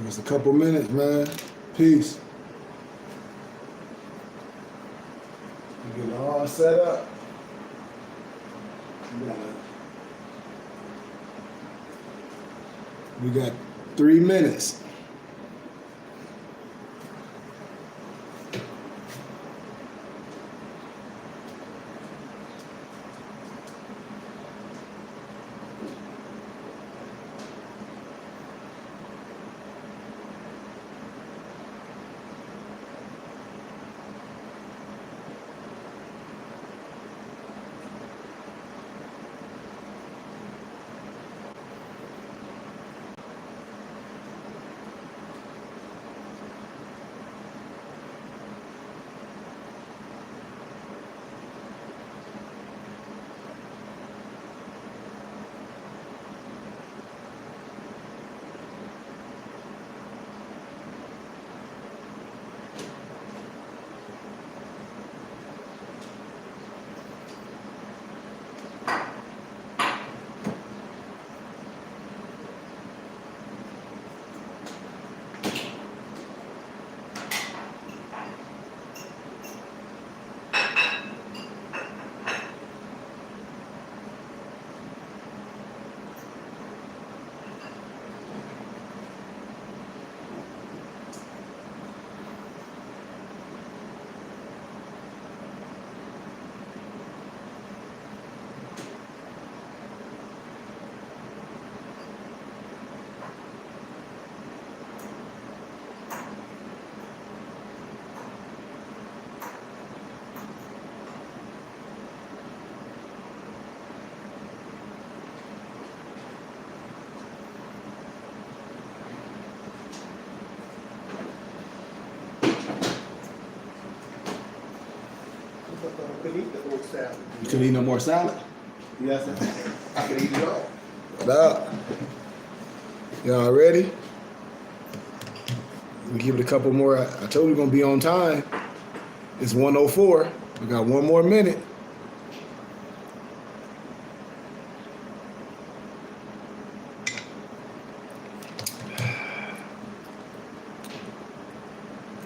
Just a couple minutes, man. Peace. We get it all set up. We got 3 minutes. You can eat no more salad? Yes, sir. I can eat it all. What up? Y'all ready? We give it a couple more. I told you we're gonna be on time. It's 1:04. We got one more minute.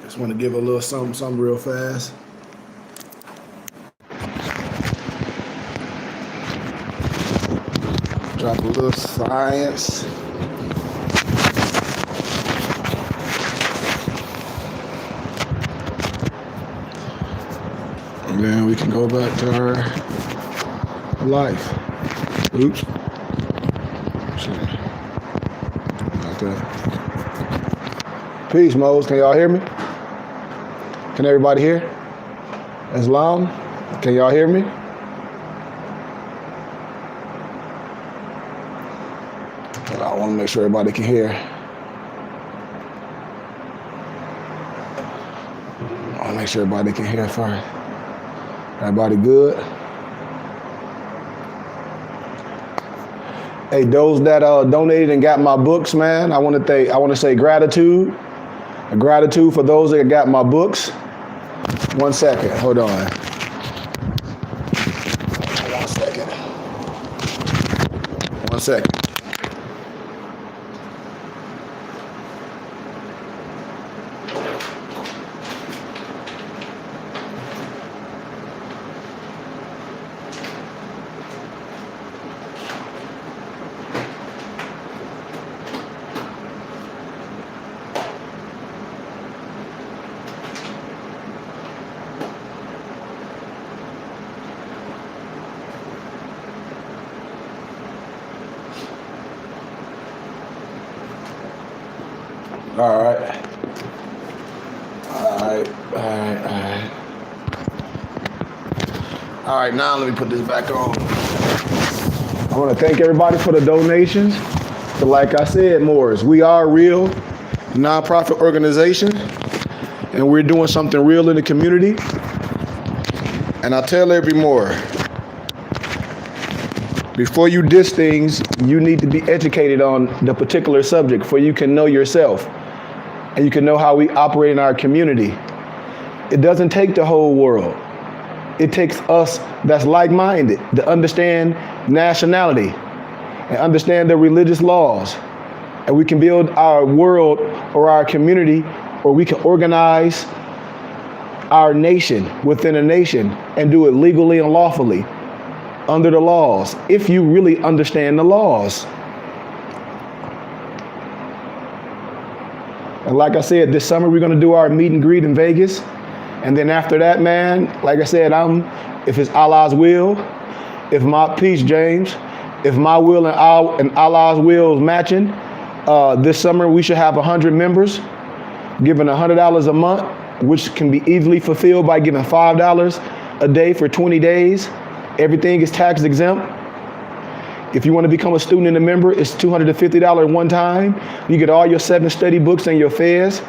Just want to give a little something real fast. Drop a little science. And then we can go back to our life. Oops. Like that. Peace, Mose. Can y'all hear me? Can everybody hear? Islam? Can y'all hear me? I want to make sure everybody can hear. I want to make sure everybody can hear first. Everybody good? Hey, those that donated and got my books, man, I want to say gratitude. Gratitude for those that got my books. 1 second, hold on. 1 second. 1 second. All right. All right, now let me put this back on. I want to thank everybody for the donations. But like I said, Morris, we are a real nonprofit organization, and we're doing something real in the community. And I tell every more, before you diss things, you need to be educated on the particular subject before you can know yourself. And you can know how we operate in our community. It doesn't take the whole world. It takes us that's like-minded to understand nationality and understand the religious laws and we can build our world or our community, or we can organize our nation within a nation and do it legally and lawfully under the laws, if you really understand the laws. And like I said, this summer we're gonna do our meet and greet in Vegas. And then after that, man, like I said, if it's Allah's will, if my peace, James, if my will and Allah's will is matching, this summer we should have 100 members, giving $100 a month, which can be easily fulfilled by giving $5 a day for 20 days. Everything is tax exempt. If you want to become a student and a member, it's $250 one time. You get all your 7 study books and your fares.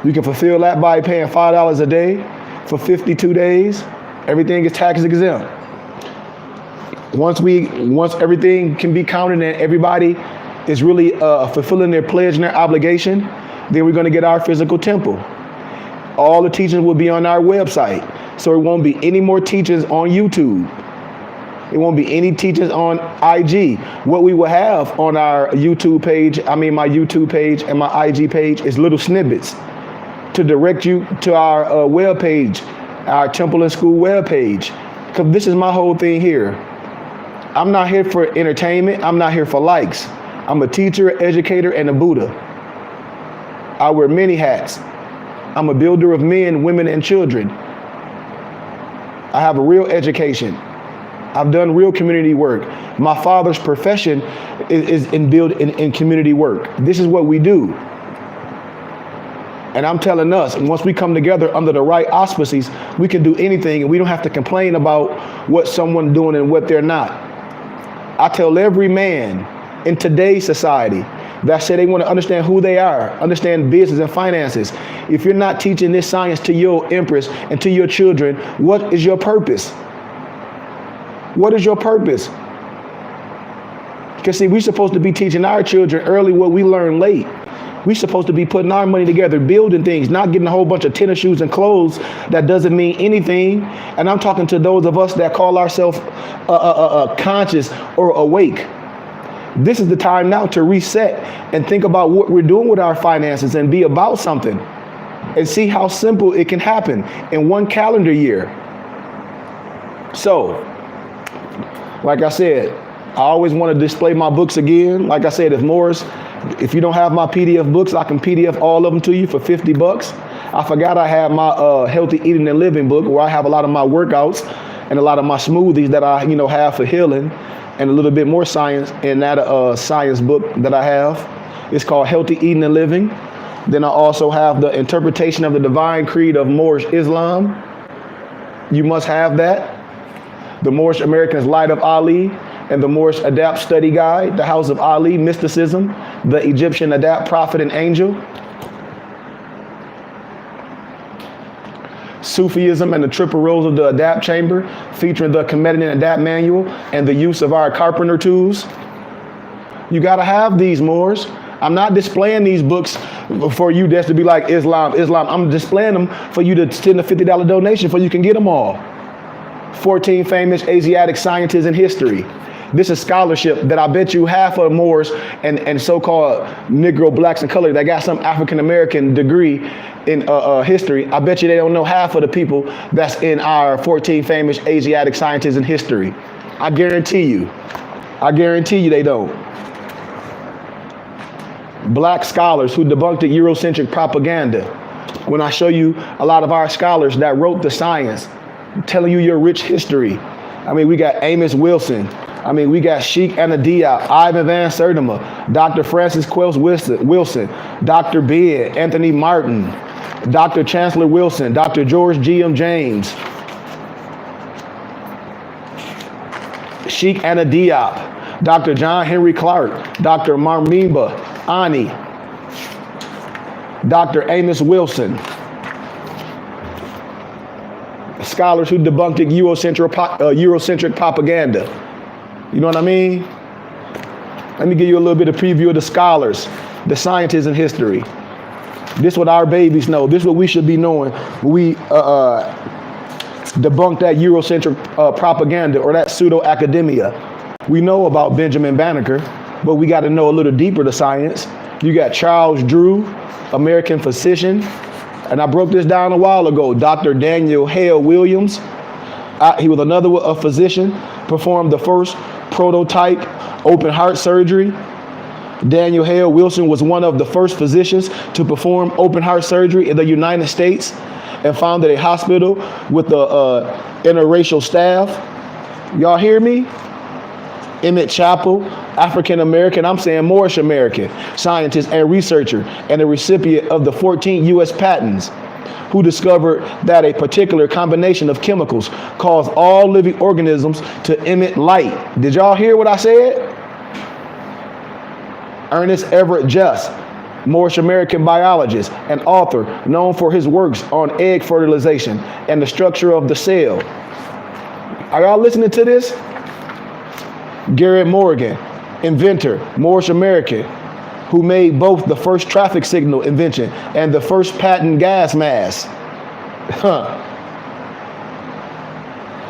You can fulfill that by paying $5 a day for 52 days. Everything is tax exempt. Once everything can be counted and everybody is really fulfilling their pledge and their obligation, then we're going to get our physical temple. All the teachings will be on our website. So it won't be any more teachings on YouTube. It won't be any teachings on IG. What we will have on our YouTube page, my YouTube page and my IG page, is little snippets to direct you to our web page, our Temple and School web page. Because this is my whole thing here. I'm not here for entertainment. I'm not here for likes. I'm a teacher, educator, and a Buddha. I wear many hats. I'm a builder of men, women, and children. I have a real education. I've done real community work. My father's profession is in community work. This is what we do. And I'm telling us, once we come together under the right auspices, we can do anything, and we don't have to complain about what someone's doing and what they're not. I tell every man in today's society that say they want to understand who they are, understand business and finances. If you're not teaching this science to your empress and to your children, what is your purpose? What is your purpose? Because see, we're supposed to be teaching our children early what we learn late. We're supposed to be putting our money together, building things, not getting a whole bunch of tennis shoes and clothes that doesn't mean anything. And I'm talking to those of us that call ourselves conscious or awake. This is the time now to reset and think about what we're doing with our finances and be about something and see how simple it can happen in one calendar year. So, like I said, I always want to display my books again. Like I said, if you don't have my PDF books, I can PDF all of them to you for $50. I forgot I have my Healthy Eating and Living book, where I have a lot of my workouts and a lot of my smoothies that I have for healing, and a little bit more science in that science book that I have. It's called Healthy Eating and Living. Then I also have the Interpretation of the Divine Creed of Moorish Islam. You must have that. The Moorish American's Light of Ali, and the Moorish Adapt Study Guide, The House of Ali, Mysticism, the Egyptian Adapt Prophet and Angel, Sufism and the Triple Rows of the Adapt Chamber, featuring the Kemetic and Adapt Manual and the use of our carpenter tools. You gotta have these, Moors. I'm not displaying these books for you just to be like Islam. I'm displaying them for you to send a $50 donation so you can get them all. 14 famous Asiatic scientists in history. This is scholarship that I bet you half of Moors and so-called Negro, blacks, and colored that got some African-American degree in history, I bet you they don't know half of the people that's in our 14 famous Asiatic scientists in history. I guarantee you they don't. Black scholars who debunked the Eurocentric propaganda. When I show you a lot of our scholars that wrote the science, telling you your rich history. We got Amos Wilson. We got Sheikh Anta Diop, Ivan Van Sertima, Dr. Francis Quelch Wilson, Dr. Ben, Anthony Martin, Dr. Chancellor Wilson, Dr. George G.M. James, Sheikh Anta Diop, Dr. John Henry Clark, Dr. Marmimba Ani, Dr. Amos Wilson. Scholars who debunked Eurocentric propaganda. You know what I mean? Let me give you a little bit of preview of the scholars, the scientists in history. This is what our babies know. This is what we should be knowing when we debunk that Eurocentric propaganda or that pseudo-academia. We know about Benjamin Banneker. but we got to know a little deeper the science. You got Charles Drew, American physician, and I broke this down a while ago. Dr. Daniel Hale Williams, he was another a physician, performed the first prototype open heart surgery. Daniel Hale Wilson was one of the first physicians to perform open heart surgery in the United States and founded a hospital with the interracial staff. Y'all hear me? Emmett Chappell, African American, I'm saying Moorish American, scientist and researcher, and a recipient of the 14 U.S. patents, who discovered that a particular combination of chemicals cause all living organisms to emit light. Did y'all hear what I said? Ernest Everett Just, Moorish American biologist and author known for his works on egg fertilization and the structure of the cell. Are y'all listening to this? Garrett Morgan, inventor, Moorish American, who made both the first traffic signal invention and the first patent gas mask.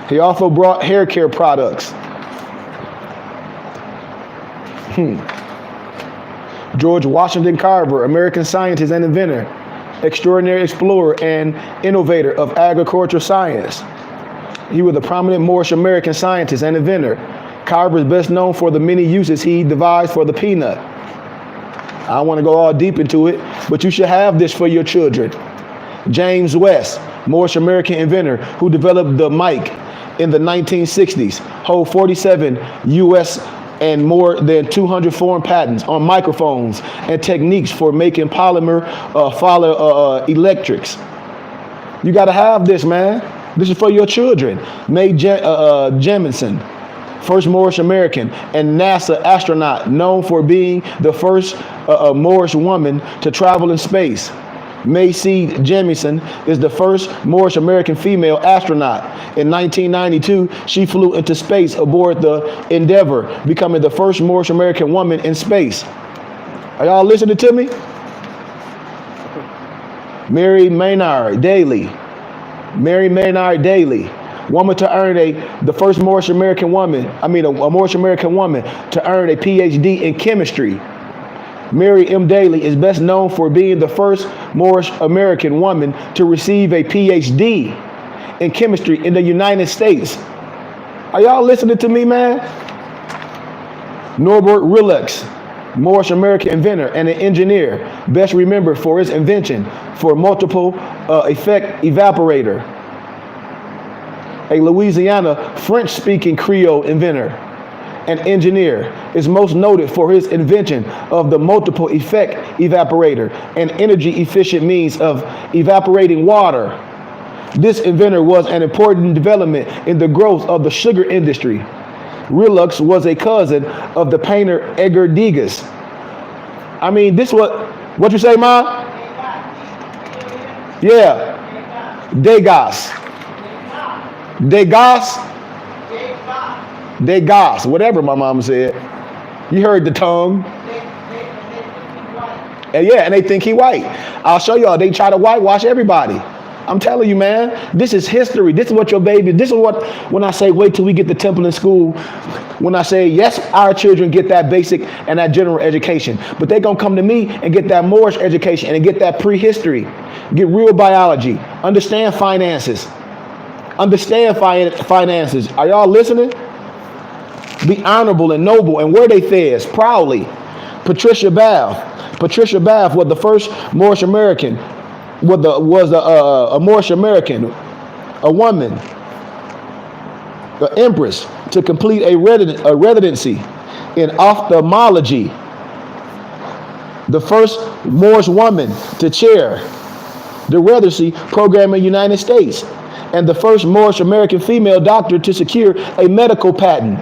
He also brought hair care products. George Washington Carver, American scientist and inventor, extraordinary explorer and innovator of agricultural science. He was a prominent Moorish American scientist and inventor. Carver is best known for the many uses he devised for the peanut. I don't want to go all deep into it, but you should have this for your children. James West, Moorish American inventor who developed the mic in the 1960s, hold 47 U.S. and more than 200 foreign patents on microphones and techniques for making polymer electrics. You got to have this, man. This is for your children. Mae Jemison, first Moorish American and NASA astronaut, known for being the first Moorish woman to travel in space. Mae C. Jemison is the first Moorish American female astronaut. In 1992, she flew into space aboard the Endeavour, becoming the first Moorish American woman in space. Are y'all listening to me? Mary Maynard Daly. Mary Maynard Daly, woman to earn the first Moorish American woman, a Moorish American woman to earn a PhD in chemistry. Mary M. Daly is best known for being the first Moorish American woman to receive a PhD in chemistry in the United States. Are y'all listening to me, man? Norbert Rilux, Moorish American inventor and an engineer, best remembered for his invention for multiple effect evaporator. A Louisiana French-speaking Creole inventor and engineer, is most noted for his invention of the multiple effect evaporator, an energy efficient means of evaporating water. This inventor was an important development in the growth of the sugar industry. Rilux was a cousin of the painter Edgar Degas. I mean, this what you say, Ma? Yeah. Degas. Degas, whatever my mama said. You heard the tongue. And yeah, and they think he white. I'll show y'all, they try to whitewash everybody. I'm telling you, man, this is history. This is what your baby, this is what, when I say wait till we get to Temple in school, when I say, yes, our children get that basic and that general education, but they're going to come to me and get that Moorish education and get that prehistory, get real biology, understand finances. Understand finances. Are y'all listening? Be honorable and noble and wear they fez proudly. Patricia Bath. Patricia Bath was the first Moorish American, was a Moorish American, a woman, the empress, to complete a residency in ophthalmology. The first Moorish woman to chair the residency program in the United States, and the first Moorish American female doctor to secure a medical patent.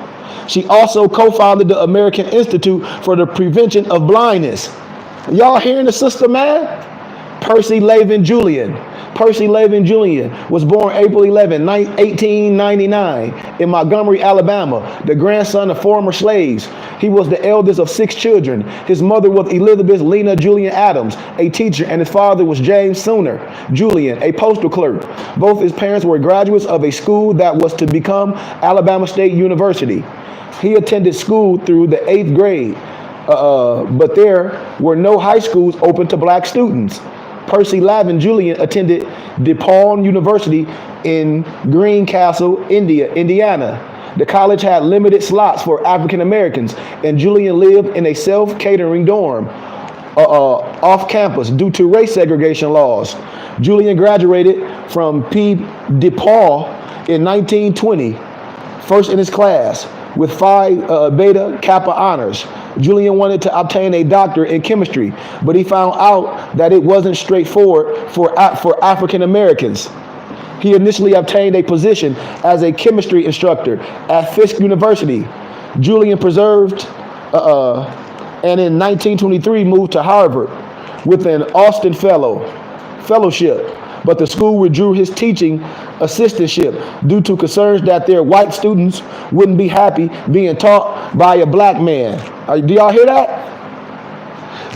She also co-founded the American Institute for the Prevention of Blindness. Y'all hearing the sister, man? Percy Lavin Julian. Percy Lavin Julian was born April 11, 1899 in Montgomery, Alabama, the grandson of former slaves. He was the eldest of 6 children. His mother was Elizabeth Lena Julian Adams, a teacher, and his father was James Sooner Julian, a postal clerk. Both his parents were graduates of a school that was to become Alabama State University. He attended school through the 8th grade. but there were no high schools open to black students. Percy Lavin Julian attended DePaul University in Greencastle, Indiana. The college had limited slots for African Americans, and Julian lived in a self-catering dorm off campus due to race segregation laws. Julian graduated from P. DePaul in 1920, first in his class, with 5 Beta Kappa honors. Julian wanted to obtain a doctorate in chemistry, but he found out that it wasn't straightforward for African Americans. He initially obtained a position as a chemistry instructor at Fisk University. Julian persevered and in 1923 moved to Harvard with an Austin fellowship, but the school withdrew his teaching assistantship due to concerns that their white students wouldn't be happy being taught by a black man. Do y'all hear that?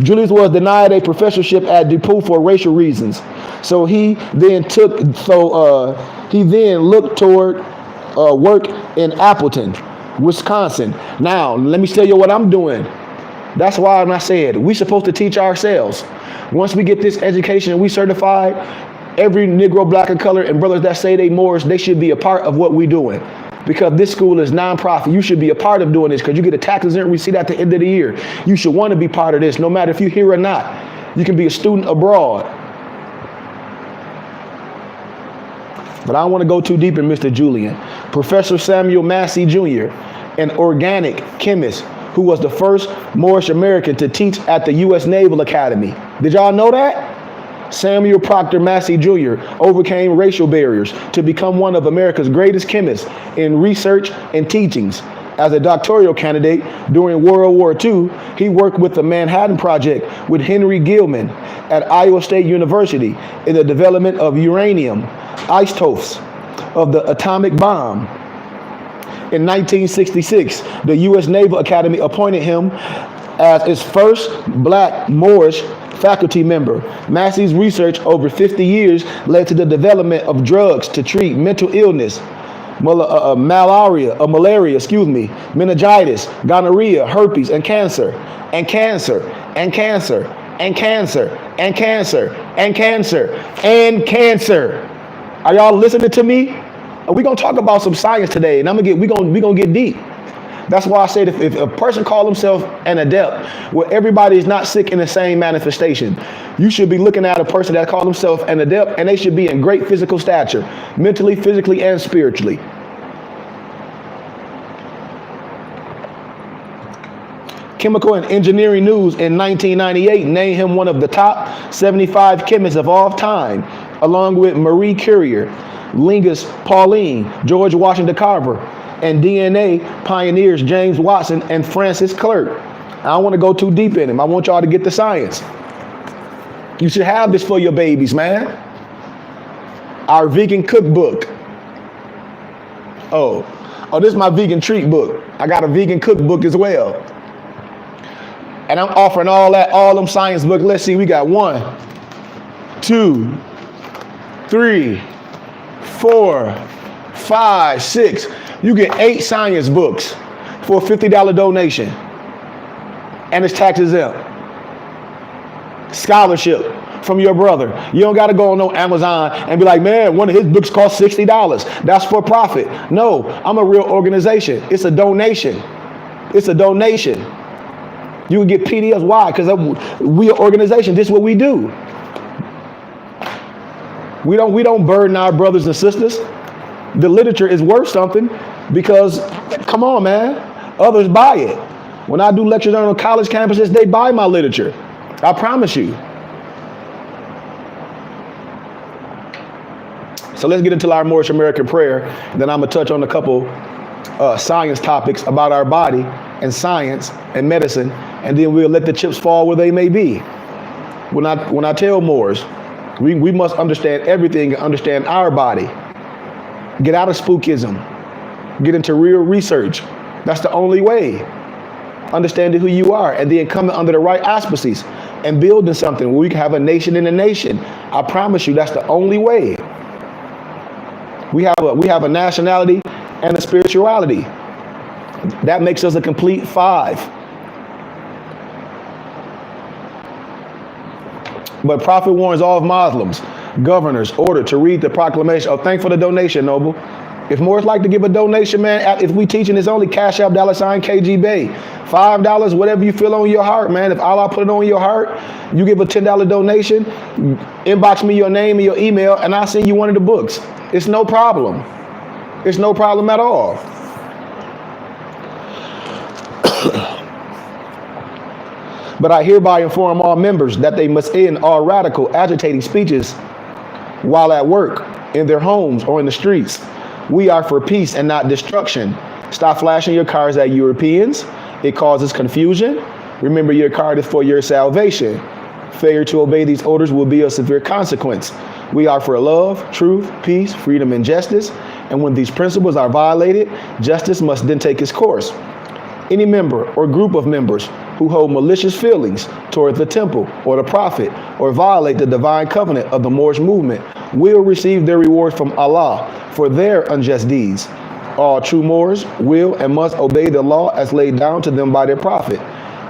Julius was denied a professorship at DePaul for racial reasons. So he then looked toward work in Appleton, Wisconsin. Now, let me tell you what I'm doing. That's why I said we're supposed to teach ourselves. Once we get this education and we certified, every Negro, black, and color, and brothers that say they Moors, they should be a part of what we're doing. Because this school is nonprofit. You should be a part of doing this because you get a tax exempt receipt at the end of the year. You should want to be part of this, no matter if you're here or not. You can be a student abroad. But I don't want to go too deep in Mr. Julian. Professor Samuel Massey Jr., an organic chemist who was the first Moorish American to teach at the U.S. Naval Academy. Did y'all know that? Samuel Proctor Massey Jr. overcame racial barriers to become one of America's greatest chemists in research and teachings. As a doctoral candidate during World War II, he worked with the Manhattan Project with Henry Gilman at Iowa State University in the development of uranium isotopes of the atomic bomb. In 1966, the U.S. Naval Academy appointed him as its first black Moorish faculty member. Massey's research over 50 years led to the development of drugs to treat mental illness, malaria, meningitis, gonorrhea, herpes, and cancer, and cancer, and cancer, and cancer, and cancer, and cancer, and cancer. Are y'all listening to me? We're gonna talk about some science today, and we're gonna get deep. That's why I say that if a person calls himself an adept, well, everybody is not sick in the same manifestation. You should be looking at a person that calls himself an adept, and they should be in great physical stature, mentally, physically, and spiritually. Chemical and Engineering News in 1998 named him one of the top 75 chemists of all time, along with Marie Curie, Linus Pauling, George Washington Carver, and DNA pioneers James Watson and Francis Crick. I don't want to go too deep in him. I want y'all to get the science. You should have this for your babies, man. Our vegan cookbook. Oh, this is my vegan treat book. I got a vegan cookbook as well. And I'm offering all them science books. Let's see, we got 1, 2, 3, 4, 5, 6. You get 8 science books for a $50 donation. And it's tax exempt. Scholarship from your brother. You don't got to go on no Amazon and be like, man, one of his books costs $60. That's for profit. No, I'm a real organization. It's a donation. It's a donation. You can get PDFs. Why? Because we are an organization. This is what we do. We don't burden our brothers and sisters. The literature is worth something because, come on, man, others buy it. When I do lectures on college campuses, they buy my literature. I promise you. So let's get into our Moorish American prayer. Then I'm going to touch on a couple science topics about our body and science and medicine, and then we'll let the chips fall where they may be. When I tell Moors, we must understand everything and understand our body. Get out of spookism. Get into real research. That's the only way. Understanding who you are, and then coming under the right auspices and building something where we can have a nation in a nation. I promise you, that's the only way. We have a nationality and a spirituality. That makes us a complete 5. But Prophet warns all of Muslims, governors, order to read the proclamation. Oh, thanks for the donation, Noble. If Morris like to give a donation, man, if we teaching, it's only Cash App $KG Bay. $5, whatever you feel on your heart, man. If Allah put it on your heart, you give a $10 donation, inbox me your name and your email, and I'll send you one of the books. It's no problem. It's no problem at all. But I hereby inform all members that they must end all radical, agitating speeches while at work, in their homes, or in the streets. We are for peace and not destruction. Stop flashing your cards at Europeans. It causes confusion. Remember, your card is for your salvation. Failure to obey these orders will be a severe consequence. We are for love, truth, peace, freedom, and justice. And when these principles are violated, justice must then take its course. Any member or group of members who hold malicious feelings toward the temple or the prophet or violate the divine covenant of the Moorish movement will receive their reward from Allah for their unjust deeds. All true Moors will and must obey the law as laid down to them by their prophet.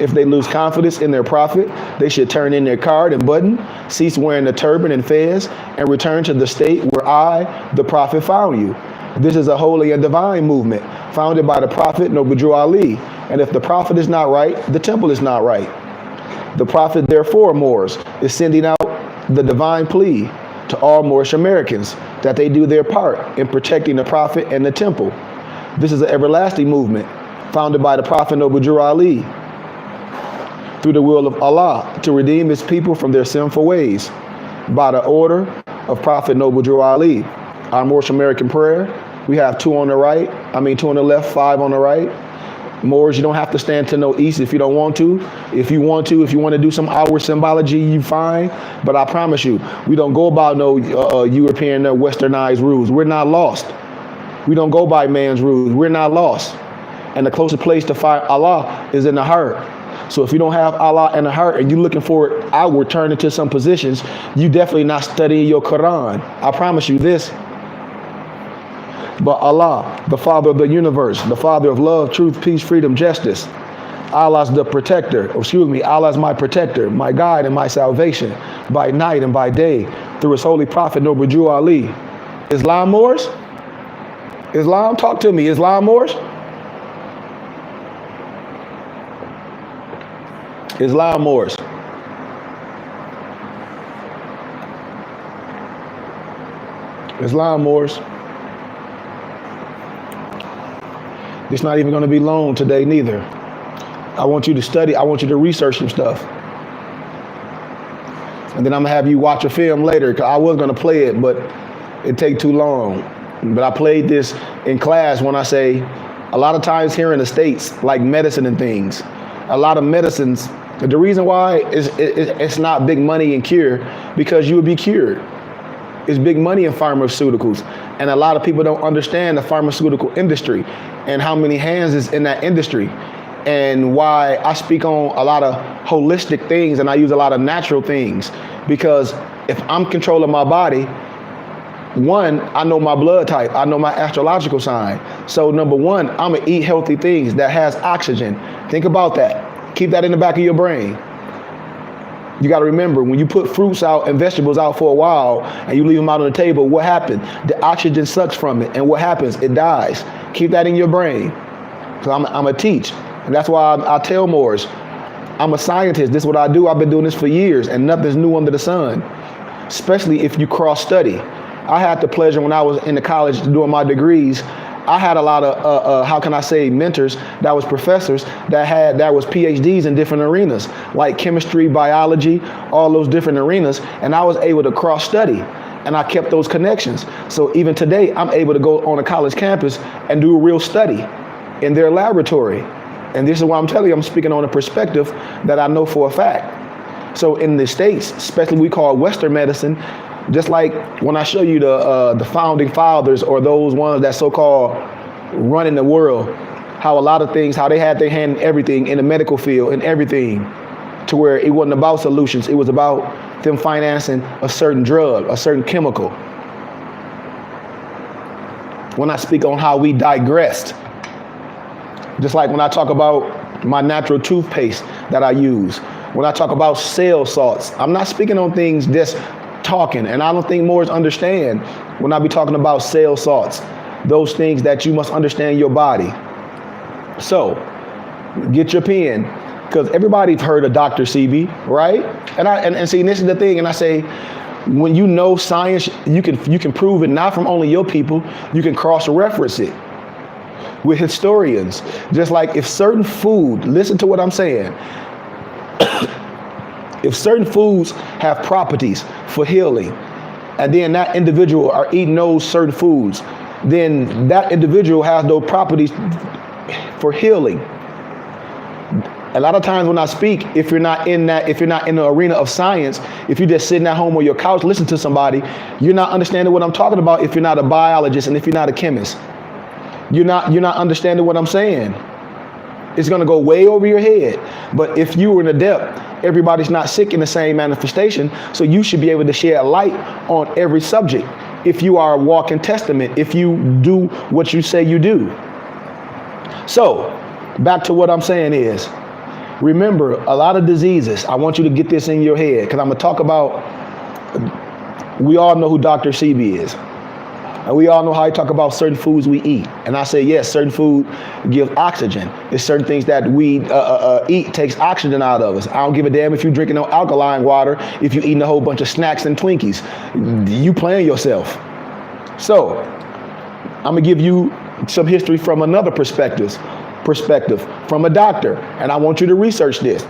If they lose confidence in their prophet, they should turn in their card and button, cease wearing the turban and fez, and return to the state where I, the prophet, found you. This is a holy and divine movement founded by the prophet Noble Drew Ali. And if the prophet is not right, the temple is not right. The prophet, therefore, Moors, is sending out the divine plea to all Moorish Americans that they do their part in protecting the prophet and the temple. This is an everlasting movement founded by the prophet Noble Drew Ali through the will of Allah to redeem his people from their sinful ways by the order of Prophet Noble Drew Ali. Our Moorish American prayer, we have 2 on the right, 2 on the left, 5 on the right. Moors, you don't have to stand to no east if you don't want to. If you want to do some outward symbology, you fine. But I promise you, we don't go by no European or westernized rules. We're not lost. We don't go by man's rules. We're not lost. And the closest place to find Allah is in the heart. So if you don't have Allah in the heart and you're looking for it outward, turn into some positions, you definitely not studying your Quran. I promise you this. But Allah, the Father of the universe, the Father of love, truth, peace, freedom, justice. Allah's the protector. Allah's my protector, my guide and my salvation by night and by day through his holy prophet, Noble Drew Ali. Islam Moors? Islam, talk to me. Islam Moors? Islam Moors. Islam Moors. It's not even going to be long today neither. I want you to study. I want you to research some stuff. And then I'm going to have you watch a film later, because I was going to play it, but it take too long. But I played this in class when I say a lot of times here in the States, like medicine and things, a lot of medicines, the reason why is it's not big money in cure, because you would be cured. It's big money in pharmaceuticals. And a lot of people don't understand the pharmaceutical industry and how many hands is in that industry, and why I speak on a lot of holistic things and I use a lot of natural things, because if I'm controlling my body, one, I know my blood type, I know my astrological sign. So number one, I'm gonna eat healthy things that has oxygen. Think about that. Keep that in the back of your brain. You got to remember, when you put fruits out and vegetables out for a while and you leave them out on the table, what happened? The oxygen sucks from it. And what happens? It dies. Keep that in your brain. So I'm a teach. And that's why I tell Moors, I'm a scientist. This is what I do. I've been doing this for years, and nothing's new under the sun, especially if you cross study. I had the pleasure when I was in the college doing my degrees. I had a lot of, mentors that was professors that was PhDs in different arenas, like chemistry, biology, all those different arenas. And I was able to cross study, and I kept those connections. So even today, I'm able to go on a college campus and do a real study in their laboratory. And this is why I'm telling you, I'm speaking on a perspective that I know for a fact. So in the States, especially we call Western medicine, just like when I show you the founding fathers, or those ones that so-called running the world, how a lot of things, how they had their hand in everything in the medical field and everything, to where it wasn't about solutions. It was about them financing a certain drug, a certain chemical. When I speak on how we digressed, just like when I talk about my natural toothpaste that I use, when I talk about cell salts. I'm not speaking on things just talking, and I don't think Moors understand when I be talking about cell salts, those things that you must understand in your body. So, get your pen, because everybody's heard of Dr. CB, right? And see, this is the thing, and I say, when you know science, you can prove it not from only your people, you can cross-reference it with historians. Just like if certain food, listen to what I'm saying, if certain foods have properties for healing, and then that individual are eating those certain foods, then that individual has those properties for healing. A lot of times when I speak, if you're not in the arena of science, if you're just sitting at home on your couch, listen to somebody, you're not understanding what I'm talking about. If you're not a biologist and if you're not a chemist, you're not understanding what I'm saying. It's going to go way over your head. But if you were an adept, everybody's not sick in the same manifestation, so you should be able to shed light on every subject. If you are a walking testament, if you do what you say you do. So, back to what I'm saying is, remember, a lot of diseases, I want you to get this in your head, because I'm going to talk about, we all know who Dr. CB is. And we all know how he talk about certain foods we eat. And I say, yes, certain food gives oxygen. There's certain things that we eat takes oxygen out of us. I don't give a damn if you're drinking no alkaline water, if you're eating a whole bunch of snacks and Twinkies. You playing yourself. So, I'm going to give you some history from another perspective from a doctor. And I want you to research this.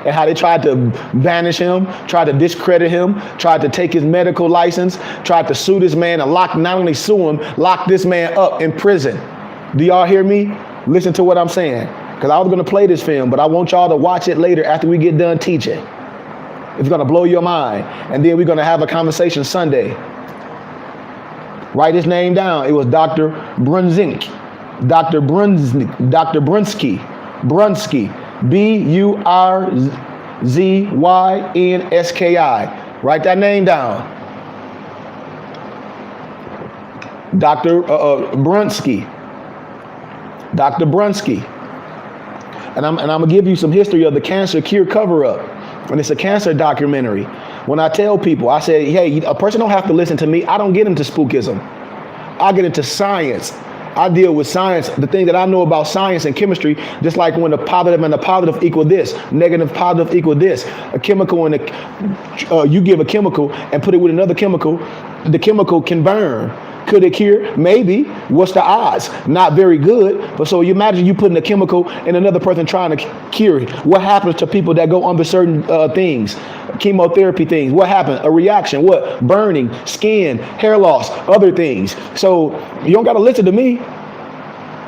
And how they tried to banish him, tried to discredit him, tried to take his medical license, tried to sue this man and not only sue him, lock this man up in prison. Do y'all hear me? Listen to what I'm saying. Because I was going to play this film, but I want y'all to watch it later after we get done teaching. It's going to blow your mind. And then we're going to have a conversation Sunday. Write his name down. It was Dr. Brunsink. Dr. Brunsky. B-U-R-Z-Y-N-S-K-I. Write that name down. Dr. Brunsky. Dr. Brunsky. And I'm going to give you some history of the cancer cure cover-up. And it's a cancer documentary. When I tell people, I say, hey, a person don't have to listen to me. I don't get into spookism. I get into science. I deal with science, the thing that I know about science and chemistry, just like when the positive and the positive equal this, negative positive equal this. A chemical and you give a chemical and put it with another chemical, the chemical can burn. Could it cure? Maybe. What's the odds? Not very good. But so you imagine you putting a chemical in another person trying to cure it. What happens to people that go under certain things? Chemotherapy things. What happens? A reaction. What? Burning, skin, hair loss, other things. So you don't got to listen to me.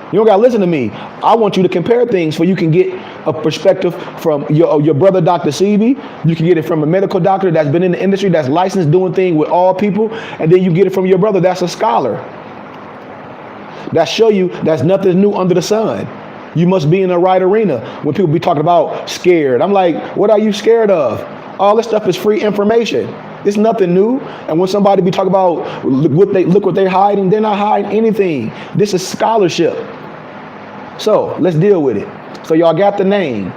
You don't got to listen to me. I want you to compare things so you can get a perspective from your brother, Dr. CB. You can get it from a medical doctor that's been in the industry, that's licensed, doing things with all people. And then you get it from your brother that's a scholar. That show you that's nothing new under the sun. You must be in the right arena. When people be talking about scared, I'm like, what are you scared of? All this stuff is free information. It's nothing new. And when somebody be talking about look what they're hiding, they're not hiding anything. This is scholarship. So let's deal with it. So y'all got the name.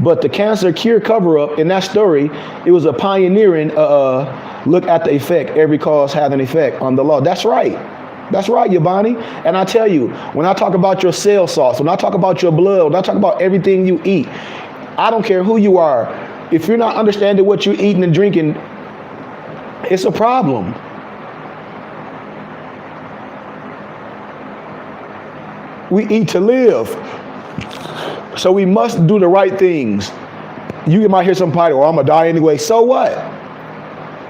But the cancer cure cover-up in that story, it was a pioneering look at the effect. Every cause has an effect on the law. That's right. That's right, Yabani. And I tell you, when I talk about your cell salts, when I talk about your blood, when I talk about everything you eat, I don't care who you are. If you're not understanding what you're eating and drinking, it's a problem. We eat to live. So we must do the right things. You might hear somebody, oh, I'm going to die anyway. So what?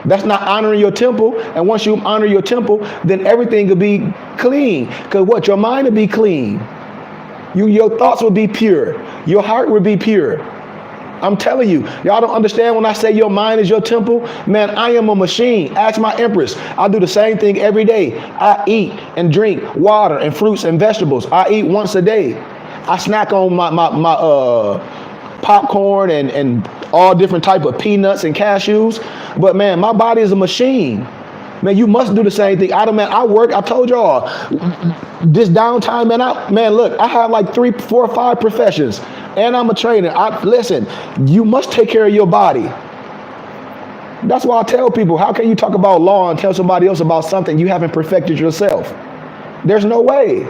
That's not honoring your temple. And once you honor your temple, then everything will be clean. Because what? Your mind will be clean. Your thoughts will be pure. Your heart will be pure. I'm telling you, y'all don't understand when I say your mind is your temple. Man, I am a machine. Ask my empress. I do the same thing every day. I eat and drink water and fruits and vegetables. I eat once a day. I snack on my popcorn and all different type of peanuts and cashews. But man, my body is a machine. Man, you must do the same thing. I work. I told y'all this downtime, man. Look, I have like 3, 4, 5 professions. and I'm a trainer. Listen, you must take care of your body. That's why I tell people, how can you talk about law and tell somebody else about something you haven't perfected yourself? There's no way.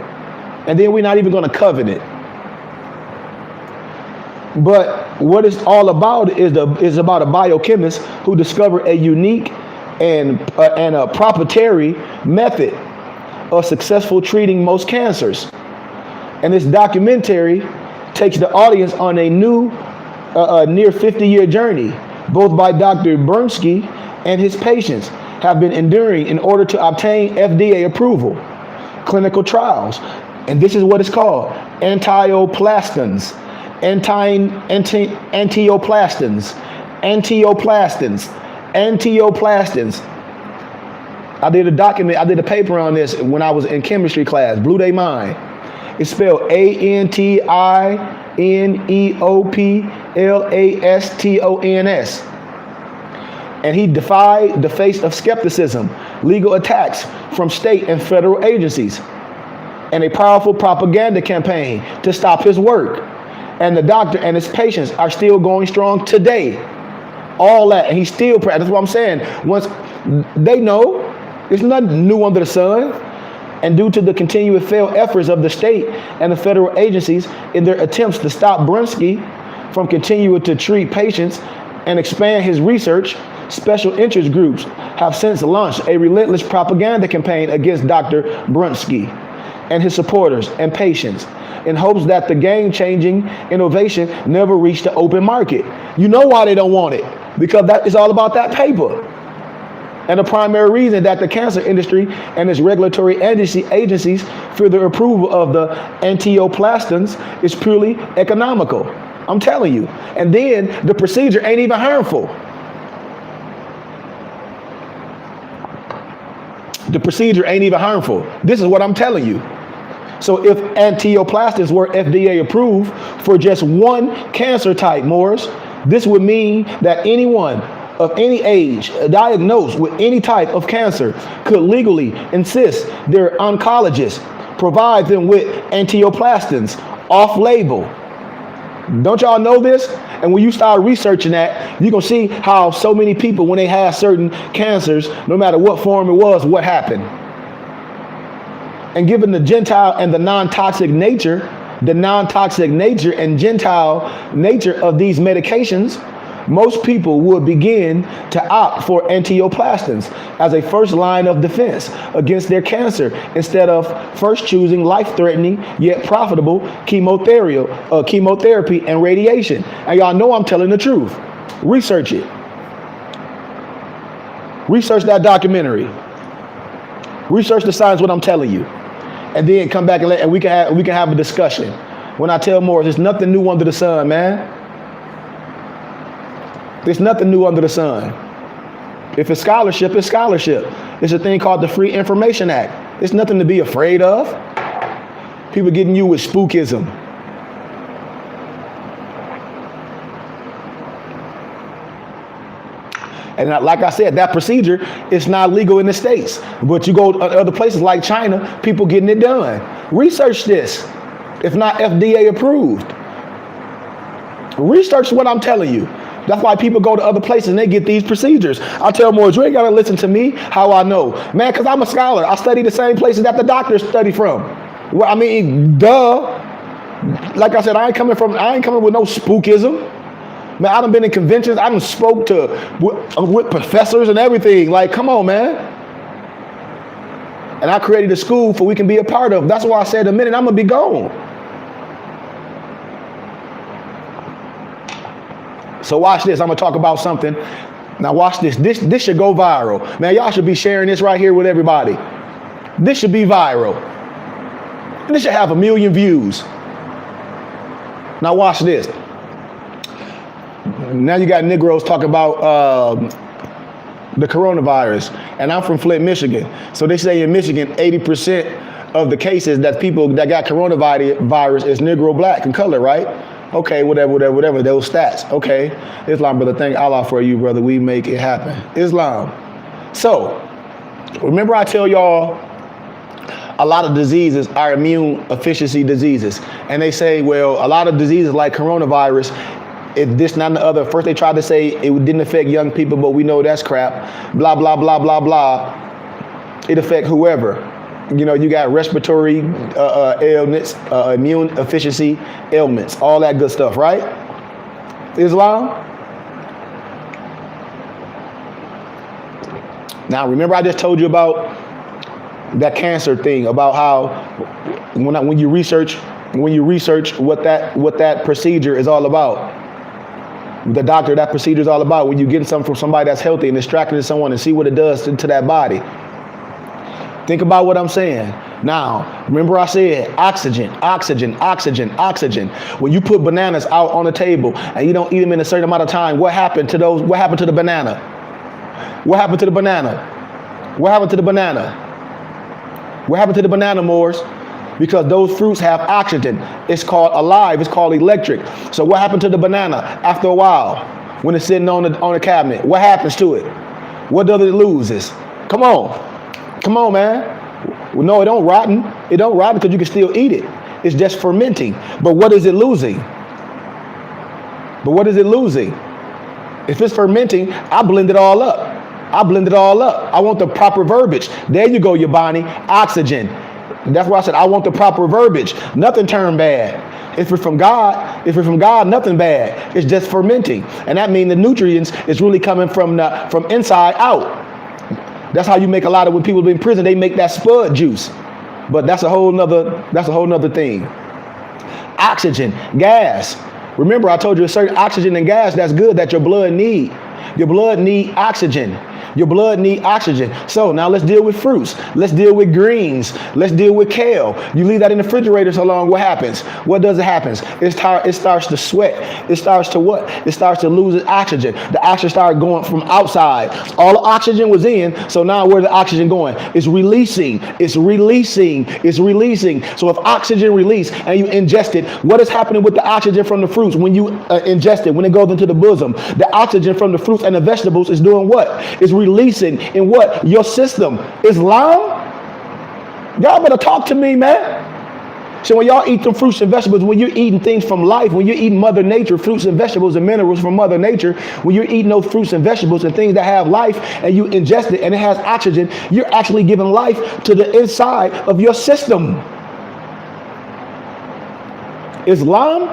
And then we're not even going to covet it. But what it's all about is about a biochemist who discovered a unique and a proprietary method of successful treating most cancers. And this documentary takes the audience on a new, near 50-year journey. Both by Dr. Brunsky and his patients have been enduring in order to obtain FDA approval, clinical trials. And this is what it's called: antioplastins, antioplastins. I did a paper on this when I was in chemistry class, blew their mind. It's spelled ANTINEOPLASTONS. And he defied the face of skepticism, legal attacks from state and federal agencies, and a powerful propaganda campaign to stop his work. And the doctor and his patients are still going strong today. All that, and he's still, that's what I'm saying. Once they know, there's nothing new under the sun. And due to the continuous failed efforts of the state and the federal agencies in their attempts to stop Brunsky from continuing to treat patients and expand his research, special interest groups have since launched a relentless propaganda campaign against Dr. Brunsky and his supporters and patients in hopes that the game-changing innovation never reach the open market. You know why they don't want it? Because that is all about that paper. And the primary reason that the cancer industry and its regulatory agencies fear the approval of the antioplastins is purely economical. I'm telling you. And then the procedure ain't even harmful. The procedure ain't even harmful. This is what I'm telling you. So if antioplastins were FDA approved for just one cancer type, Morris, this would mean that anyone of any age diagnosed with any type of cancer could legally insist their oncologist provide them with antioplastins off-label. Don't y'all know this? And when you start researching that, you're going to see how so many people, when they have certain cancers, no matter what form it was, what happened. And given the Gentile and the non-toxic nature and Gentile nature of these medications, most people would begin to opt for antioplastins as a first line of defense against their cancer instead of first choosing life-threatening yet profitable chemotherapy and radiation. And y'all know I'm telling the truth. Research it. Research that documentary. Research the science, what I'm telling you. And then come back and we can have a discussion. When I tell more, there's nothing new under the sun, man. There's nothing new under the sun. If it's scholarship, it's scholarship. It's a thing called the Free Information Act. There's nothing to be afraid of. People getting you with spookism. And like I said, that procedure is not legal in the States. But you go to other places like China, people getting it done. Research this. If not FDA approved. Research what I'm telling you. That's why people go to other places and they get these procedures. I tell more, you ain't got to listen to me. How I know? Man, because I'm a scholar. I study the same places that the doctors study from. Well, I mean, duh. Like I said, I ain't coming with no spookism. Man, I done been in conventions. I done spoke with professors and everything. Like, come on, man. And I created a school for we can be a part of. That's why I said a minute, I'm going to be gone. So watch this. I'm going to talk about something. Now watch this. This should go viral. Man, y'all should be sharing this right here with everybody. This should be viral. This should have 1 million views. Now watch this. Now you got Negroes talking about the coronavirus. And I'm from Flint, Michigan. So they say in Michigan, 80% of the cases that people that got coronavirus is Negro, black, and color, right? Okay, whatever, those stats. Okay, Islam, brother, thank Allah for you, brother. We make it happen. Islam. So, remember I tell y'all a lot of diseases are immune efficiency diseases. And they say, well, a lot of diseases like coronavirus, if this, not, and the other. First they tried to say it didn't affect young people, but we know that's crap. Blah, blah, blah, blah, blah. It affect whoever. You know, you got respiratory ailments, immune efficiency ailments, all that good stuff, right? Islam? Now, remember I just told you about that cancer thing, about how when you research what that procedure is all about, the doctor, that procedure is all about, when you get something from somebody that's healthy and extracting to someone and see what it does to that body. Think about what I'm saying. Now, remember I said oxygen, oxygen, oxygen, oxygen. When you put bananas out on the table and you don't eat them in a certain amount of time, what happened to those? What happened to the banana? What happened to the banana? What happened to the banana? What happened to the banana, Moors? Because those fruits have oxygen. It's called alive. It's called electric. So what happened to the banana after a while when it's sitting on the cabinet? What happens to it? What does it lose? Come on, man. Well, no, it don't rotten. It don't rotten because you can still eat it. It's just fermenting. But what is it losing? If it's fermenting, I blend it all up. I want the proper verbiage. There you go, Yabani. Oxygen. That's why I said I want the proper verbiage. Nothing turned bad. If it's from God, nothing bad. It's just fermenting. And that means the nutrients is really coming from inside out. That's how you make a lot of, when people in prison, they make that spud juice. But that's a whole nother thing. Oxygen, gas. Remember, I told you a certain oxygen and gas that's good that your blood need. Your blood need oxygen. So now let's deal with fruits. Let's deal with greens. Let's deal with kale. You leave that in the refrigerator so long, what happens? What does it happen? It starts to sweat. It starts to what? It starts to lose its oxygen. The oxygen started going from outside. All the oxygen was in, so now where's the oxygen going? It's releasing. So if oxygen release and you ingest it, what is happening with the oxygen from the fruits when you ingest it, when it goes into the bosom? The oxygen from the fruits and the vegetables is doing what? It's releasing in what? Your system. Islam? Y'all better talk to me, man. So when y'all eat them fruits and vegetables, when you're eating things from life, when you're eating Mother Nature, fruits and vegetables and minerals from Mother Nature, when you're eating those fruits and vegetables and things that have life and you ingest it and it has oxygen, you're actually giving life to the inside of your system. Islam?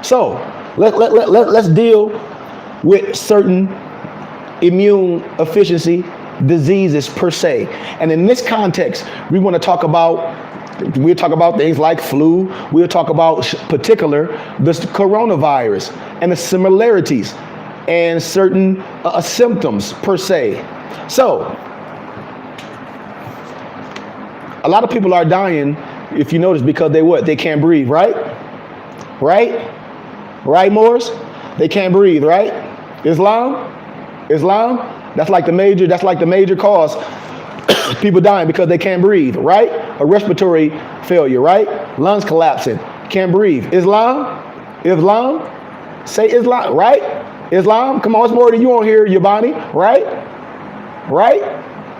So let's deal with certain immune efficiency diseases per se. And in this context, we'll talk about things like flu. We'll talk about this coronavirus and the similarities and certain symptoms per se. So a lot of people are dying, if you notice, because they can't breathe, right, Moors? They can't breathe, right? Islam, that's like the major cause. People dying because they can't breathe, right? A respiratory failure, right? Lungs collapsing, can't breathe. Islam, say Islam, right? Islam, come on, it's more than you on here, Yabani, right?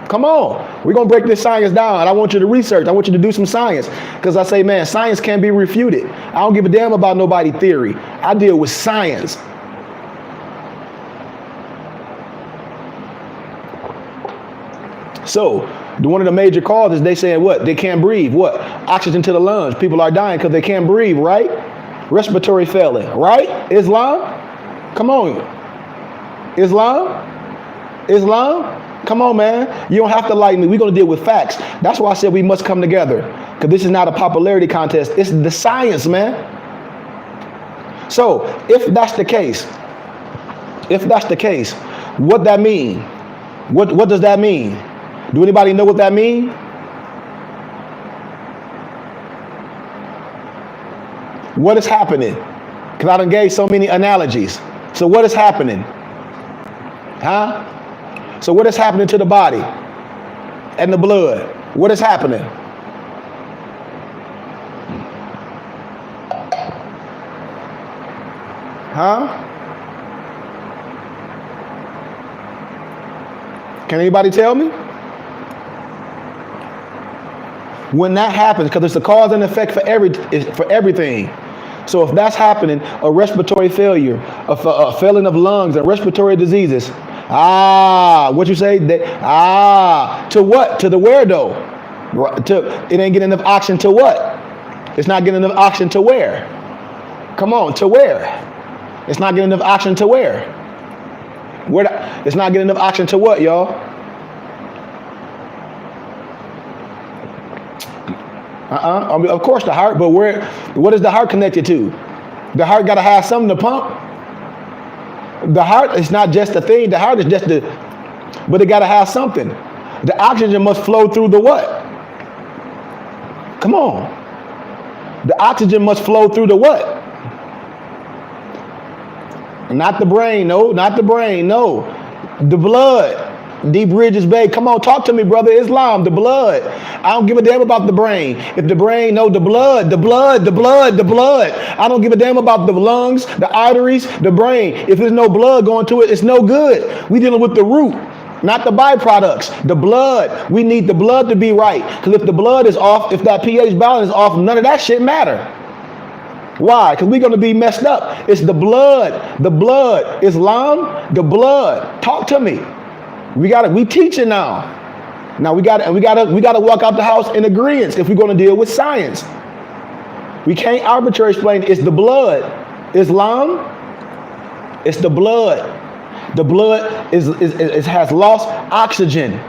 Come on, we're gonna break this science down. I want you to research. I want you to do some science, because I say, man, science can't be refuted. I don't give a damn about nobody's theory. I deal with science. So, one of the major causes, they saying what? They can't breathe. What? Oxygen to the lungs. People are dying because they can't breathe, right? Respiratory failure, right? Islam? Come on. Islam? Come on, man. You don't have to like me. We're going to deal with facts. That's why I said we must come together, because this is not a popularity contest. It's the science, man. So, if that's the case, what that mean? What does that mean? Do anybody know what that means? What is happening? Because I done gave so many analogies. So what is happening? So what is happening to the body and the blood? What is happening? Can anybody tell me? When that happens, because it's a cause and effect for everything. So if that's happening, a respiratory failure, a failing of lungs, and respiratory diseases, what you say? To what? To the where though? It ain't getting enough oxygen to what? It's not getting enough oxygen to where? Come on, to where? It's not getting enough oxygen to where? It's not getting enough oxygen to what, y'all? I mean, of course the heart, but what is the heart connected to? The heart got to have something to pump. The heart is not just a thing. The heart is just but it got to have something. The oxygen must flow through the what? Come on. The oxygen must flow through the what? Not the brain, no, not the brain, no. The blood. D Bridges Bay, come on, talk to me, brother. Islam, the blood. I don't give a damn about the brain. If the brain, no, the blood. I don't give a damn about the lungs, the arteries, the brain. If there's no blood going to it, it's no good. We dealing with the root, not the byproducts. The blood. We need the blood to be right. Because if the blood is off, if that pH balance is off, none of that shit matter. Why? Because we're going to be messed up. It's the blood. The blood. Islam, the blood. Talk to me. We teaching now. Now we gotta walk out the house in agreement if we're gonna deal with science. We can't arbitrarily explain it's the blood. Islam, it's the blood. The blood has lost oxygen.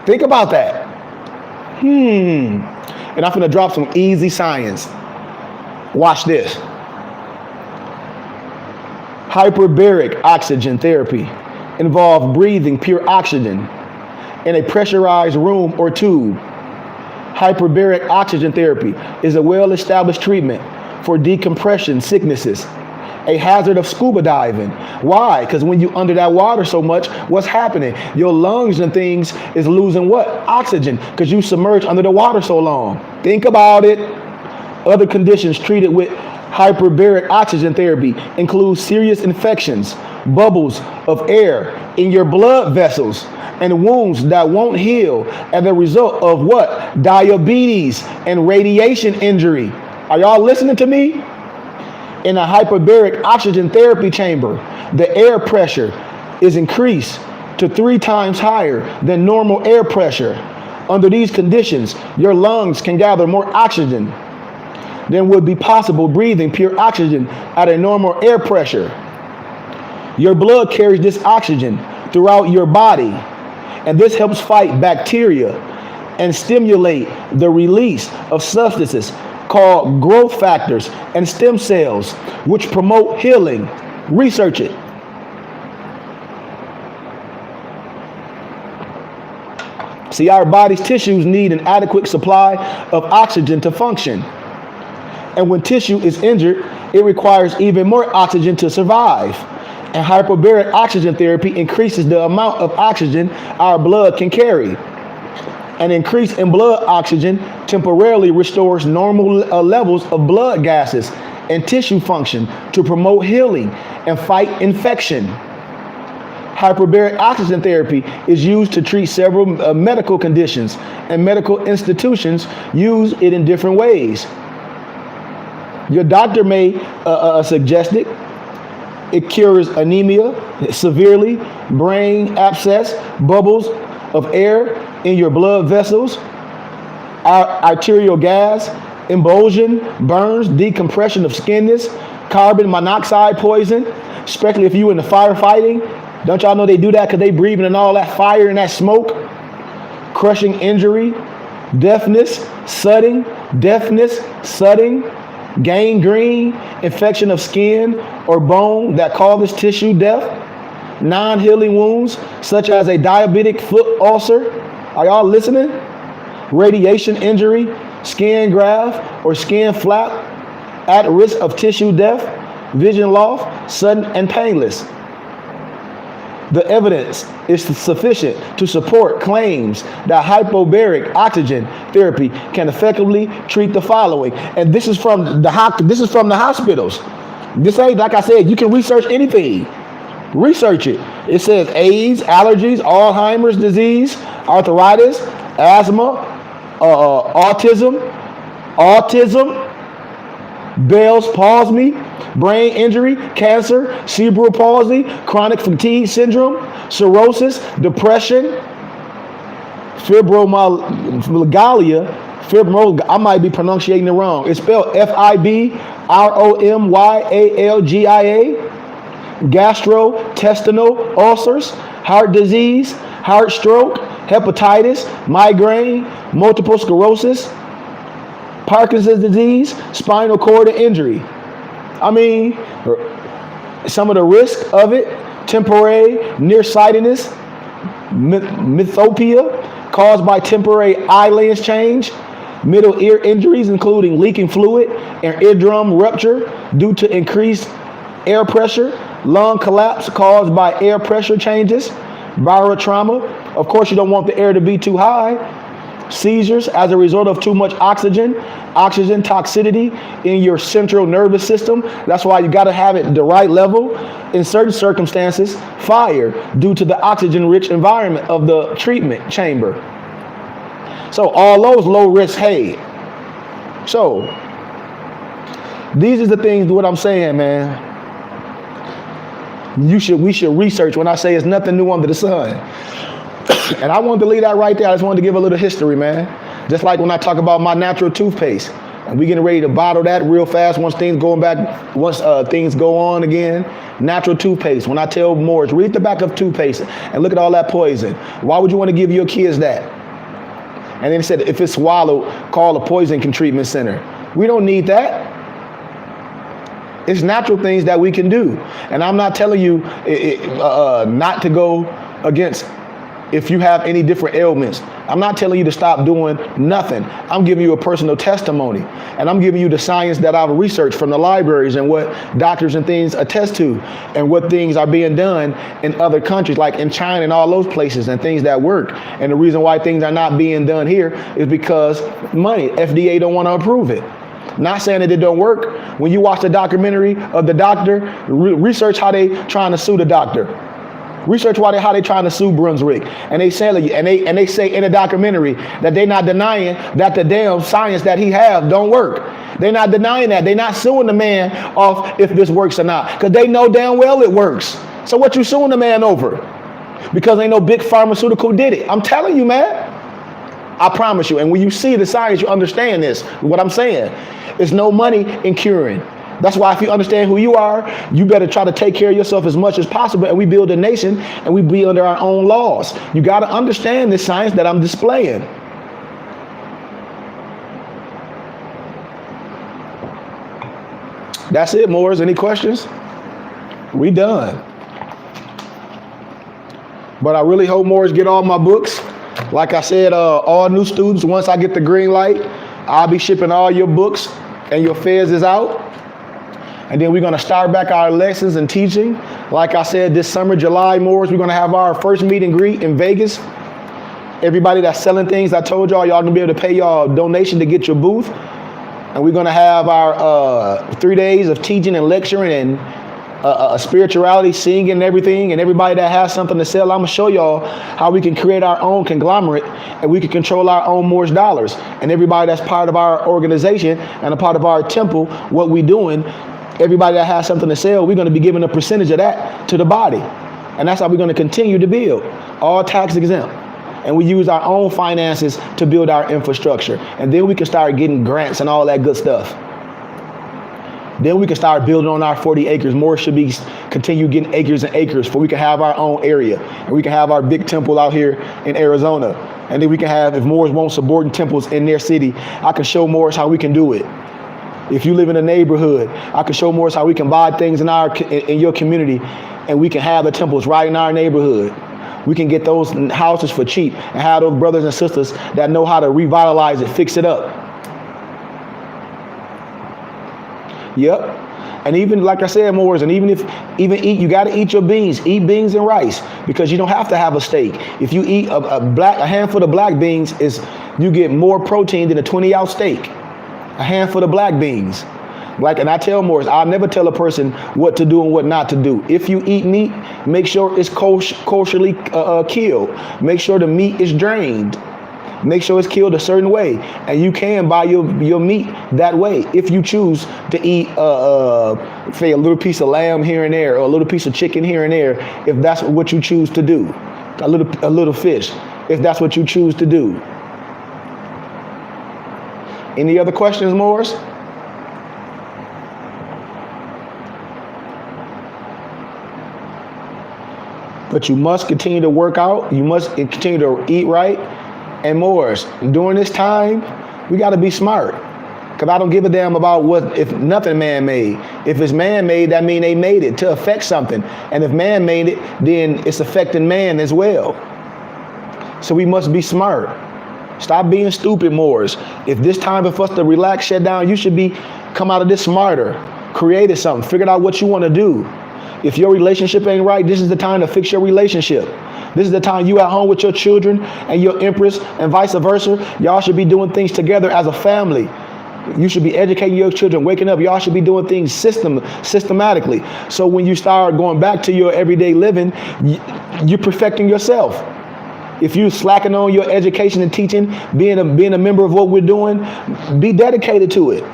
Think about that. And I'm gonna drop some easy science. Watch this. Hyperbaric oxygen therapy involve breathing pure oxygen in a pressurized room or tube. Hyperbaric oxygen therapy is a well-established treatment for decompression sicknesses, a hazard of scuba diving. Why? Because when you under that water so much, what's happening? Your lungs and things is losing what? Oxygen, because you submerged under the water so long. Think about it. Other conditions treated with hyperbaric oxygen therapy include serious infections, bubbles of air in your blood vessels, and wounds that won't heal as a result of what? Diabetes and radiation injury. Are y'all listening to me? In a hyperbaric oxygen therapy chamber, the air pressure is increased to 3 times higher than normal air pressure. Under these conditions, your lungs can gather more oxygen than would be possible breathing pure oxygen at a normal air pressure. Your blood carries this oxygen throughout your body, and this helps fight bacteria and stimulate the release of substances called growth factors and stem cells, which promote healing. Research it. See, our body's tissues need an adequate supply of oxygen to function. And when tissue is injured, it requires even more oxygen to survive. And hyperbaric oxygen therapy increases the amount of oxygen our blood can carry. An increase in blood oxygen temporarily restores normal levels of blood gases and tissue function to promote healing and fight infection. Hyperbaric oxygen therapy is used to treat several medical conditions, and medical institutions use it in different ways. Your doctor may suggest it. It cures anemia severely, brain abscess, bubbles of air in your blood vessels, arterial gas, embolism, burns, decompression of skinness, carbon monoxide poison, especially if you in the firefighting. Don't y'all know they do that because they breathing in all that fire and that smoke? Crushing injury, deafness, sudden, gangrene, infection of skin or bone that causes tissue death, non-healing wounds such as a diabetic foot ulcer. Are y'all listening? Radiation injury, skin graft or skin flap, at risk of tissue death, vision loss, sudden and painless. The evidence is sufficient to support claims that hyperbaric oxygen therapy can effectively treat the following. And this is from the hospitals. This ain't, like I said, you can research anything. Research it. It says AIDS, allergies, Alzheimer's disease, arthritis, asthma, autism, Bell's palsy, brain injury, cancer, cerebral palsy, chronic fatigue syndrome, cirrhosis, depression, fibromyalgia, I might be pronouncing it wrong. It's spelled fibromyalgia, gastrointestinal ulcers, heart disease, heart stroke, hepatitis, migraine, multiple sclerosis, Parkinson's disease, spinal cord injury. I mean, some of the risk of it: temporary nearsightedness, myopia caused by temporary eye lens change, middle ear injuries including leaking fluid and eardrum rupture due to increased air pressure, lung collapse caused by air pressure changes, viral trauma. Of course, you don't want the air to be too high. Seizures as a result of too much oxygen toxicity in your central nervous system. That's why you got to have it the right level. In certain circumstances, fire due to the oxygen-rich environment of the treatment chamber. So all those low risk, hey. So these are the things, what I'm saying, man. We should research. When I say it's nothing new under the sun. And I wanted to leave that right there. I just wanted to give a little history, man. Just like when I talk about my natural toothpaste. And we getting ready to bottle that real fast once things go on again. Natural toothpaste. When I tell Morris, read the back of toothpaste and look at all that poison. Why would you want to give your kids that? And then it said, if it's swallowed, call a poison treatment center. We don't need that. It's natural things that we can do. And I'm not telling you not to go against if you have any different ailments. I'm not telling you to stop doing nothing. I'm giving you a personal testimony. And I'm giving you the science that I've researched from the libraries and what doctors and things attest to and what things are being done in other countries, like in China and all those places, and things that work. And the reason why things are not being done here is because money. FDA don't want to approve it. Not saying that it don't work. When you watch the documentary of the doctor, research how they trying to sue the doctor. Research how they trying to sue Brunswick, and they say in the documentary that they're not denying that the damn science that he have don't work. They're not denying that. They're not suing the man off if this works or not, because they know damn well it works. So what you suing the man over? Because ain't no big pharmaceutical did it. I'm telling you, man. I promise you. And when you see the science, you understand this. What I'm saying, there's no money in curing. That's why if you understand who you are, you better try to take care of yourself as much as possible, and we build a nation and we be under our own laws. You got to understand this science that I'm displaying. That's it, Morris. Any questions? We done. But I really hope Morris get all my books. Like I said, all new students, once I get the green light, I'll be shipping all your books and your fairs is out. And then we're going to start back our lessons and teaching. Like I said, this summer, July, Morris, we're going to have our first meet and greet in Vegas. Everybody that's selling things, I told y'all going to be able to pay y'all a donation to get your booth. And we're going to have our 3 days of teaching and lecturing and spirituality, singing and everything. And everybody that has something to sell, I'm going to show y'all how we can create our own conglomerate and we can control our own Morris dollars. And everybody that's part of our organization and a part of our temple, what we doing, everybody that has something to sell, we're going to be giving a percentage of that to the body. And that's how we're going to continue to build, all tax exempt. And we use our own finances to build our infrastructure. And then we can start getting grants and all that good stuff. Then we can start building on our 40 acres. More should be continue getting acres and acres for we can have our own area. And we can have our big temple out here in Arizona. And then we can have, if Morris wants subordinate temples in their city, I can show Morris how we can do it. If you live in a neighborhood, I can show Morris how we can buy things in your community and we can have the temples right in our neighborhood. We can get those houses for cheap and have those brothers and sisters that know how to revitalize it, fix it up. Yep. And even like I said, Morris, and even eat, you got to eat your beans. Eat beans and rice because you don't have to have a steak. If you eat a handful of black beans, you get more protein than a 20-ounce steak. A handful of black beans. And I tell Morris, I'll never tell a person what to do and what not to do. If you eat meat, make sure it's kosherly killed. Make sure the meat is drained. make sure it's killed a certain way. And you can buy your meat that way if you choose to eat, say, a little piece of lamb here and there, or a little piece of chicken here and there, if that's what you choose to do. A little fish, if that's what you choose to do. Any other questions, Morris? But you must continue to work out. You must continue to eat right. And Morris, during this time, we got to be smart. Because I don't give a damn about if nothing man-made. If it's man-made, that means they made it to affect something. And if man made it, then it's affecting man as well. So we must be smart. Stop being stupid, Morris. If this time for us to relax, shut down, you should come out of this smarter. Created something. Figured out what you want to do. If your relationship ain't right, this is the time to fix your relationship. This is the time you at home with your children and your empress and vice versa. Y'all should be doing things together as a family. You should be educating your children, waking up. Y'all should be doing things systematically. So when you start going back to your everyday living, you're perfecting yourself. If you're slacking on your education and teaching, being a member of what we're doing, be dedicated to it.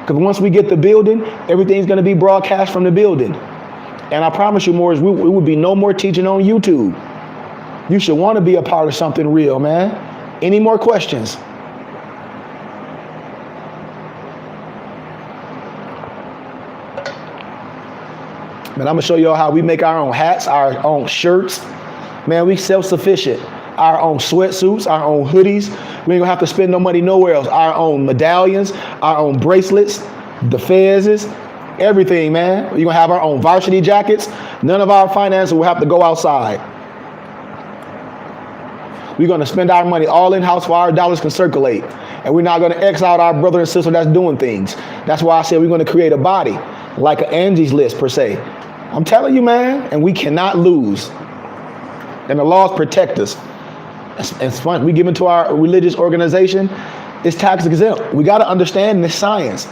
Because once we get the building, everything's going to be broadcast from the building. And I promise you, Morris, we would be no more teaching on YouTube. You should want to be a part of something real, man. Any more questions? Man, I'm going to show y'all how we make our own hats, our own shirts. Man, we self-sufficient. Our own sweatsuits, our own hoodies. We ain't going to have to spend no money nowhere else. Our own medallions, our own bracelets, the fezzes. Everything, man. You're going to have our own varsity jackets. None of our finances will have to go outside. We're going to spend our money all in-house so our dollars can circulate. And we're not going to X out our brother and sister that's doing things. That's why I said we're going to create a body, like an Angie's List, per se. I'm telling you, man, and we cannot lose. And the laws protect us. It's fun. We give into our religious organization. It's tax exempt. We got to understand this science.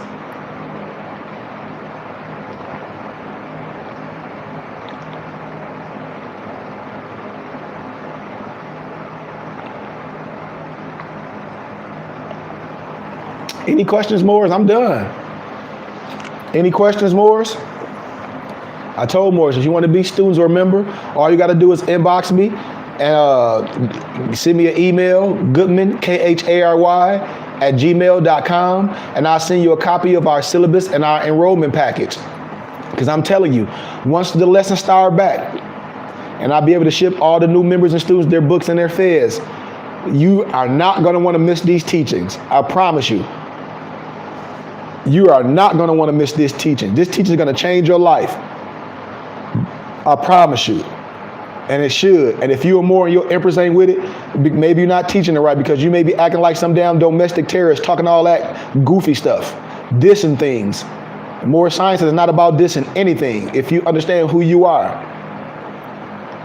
Any questions, Morris? I'm done. Any questions, Morris? I told Morris, if you want to be students or a member, all you got to do is inbox me and send me an email, Goodman, KHARY, @gmail.com, and I'll send you a copy of our syllabus and our enrollment package. Because I'm telling you, once the lessons start back, and I'll be able to ship all the new members and students their books and their feds, you are not going to want to miss these teachings. I promise you. You are not going to want to miss this teaching. This teaching is going to change your life. I promise you. And it should. And if you or more and your empress ain't with it, maybe you're not teaching it right, because you may be acting like some damn domestic terrorist, talking all that goofy stuff, dissing things. More science is not about dissing anything if you understand who you are.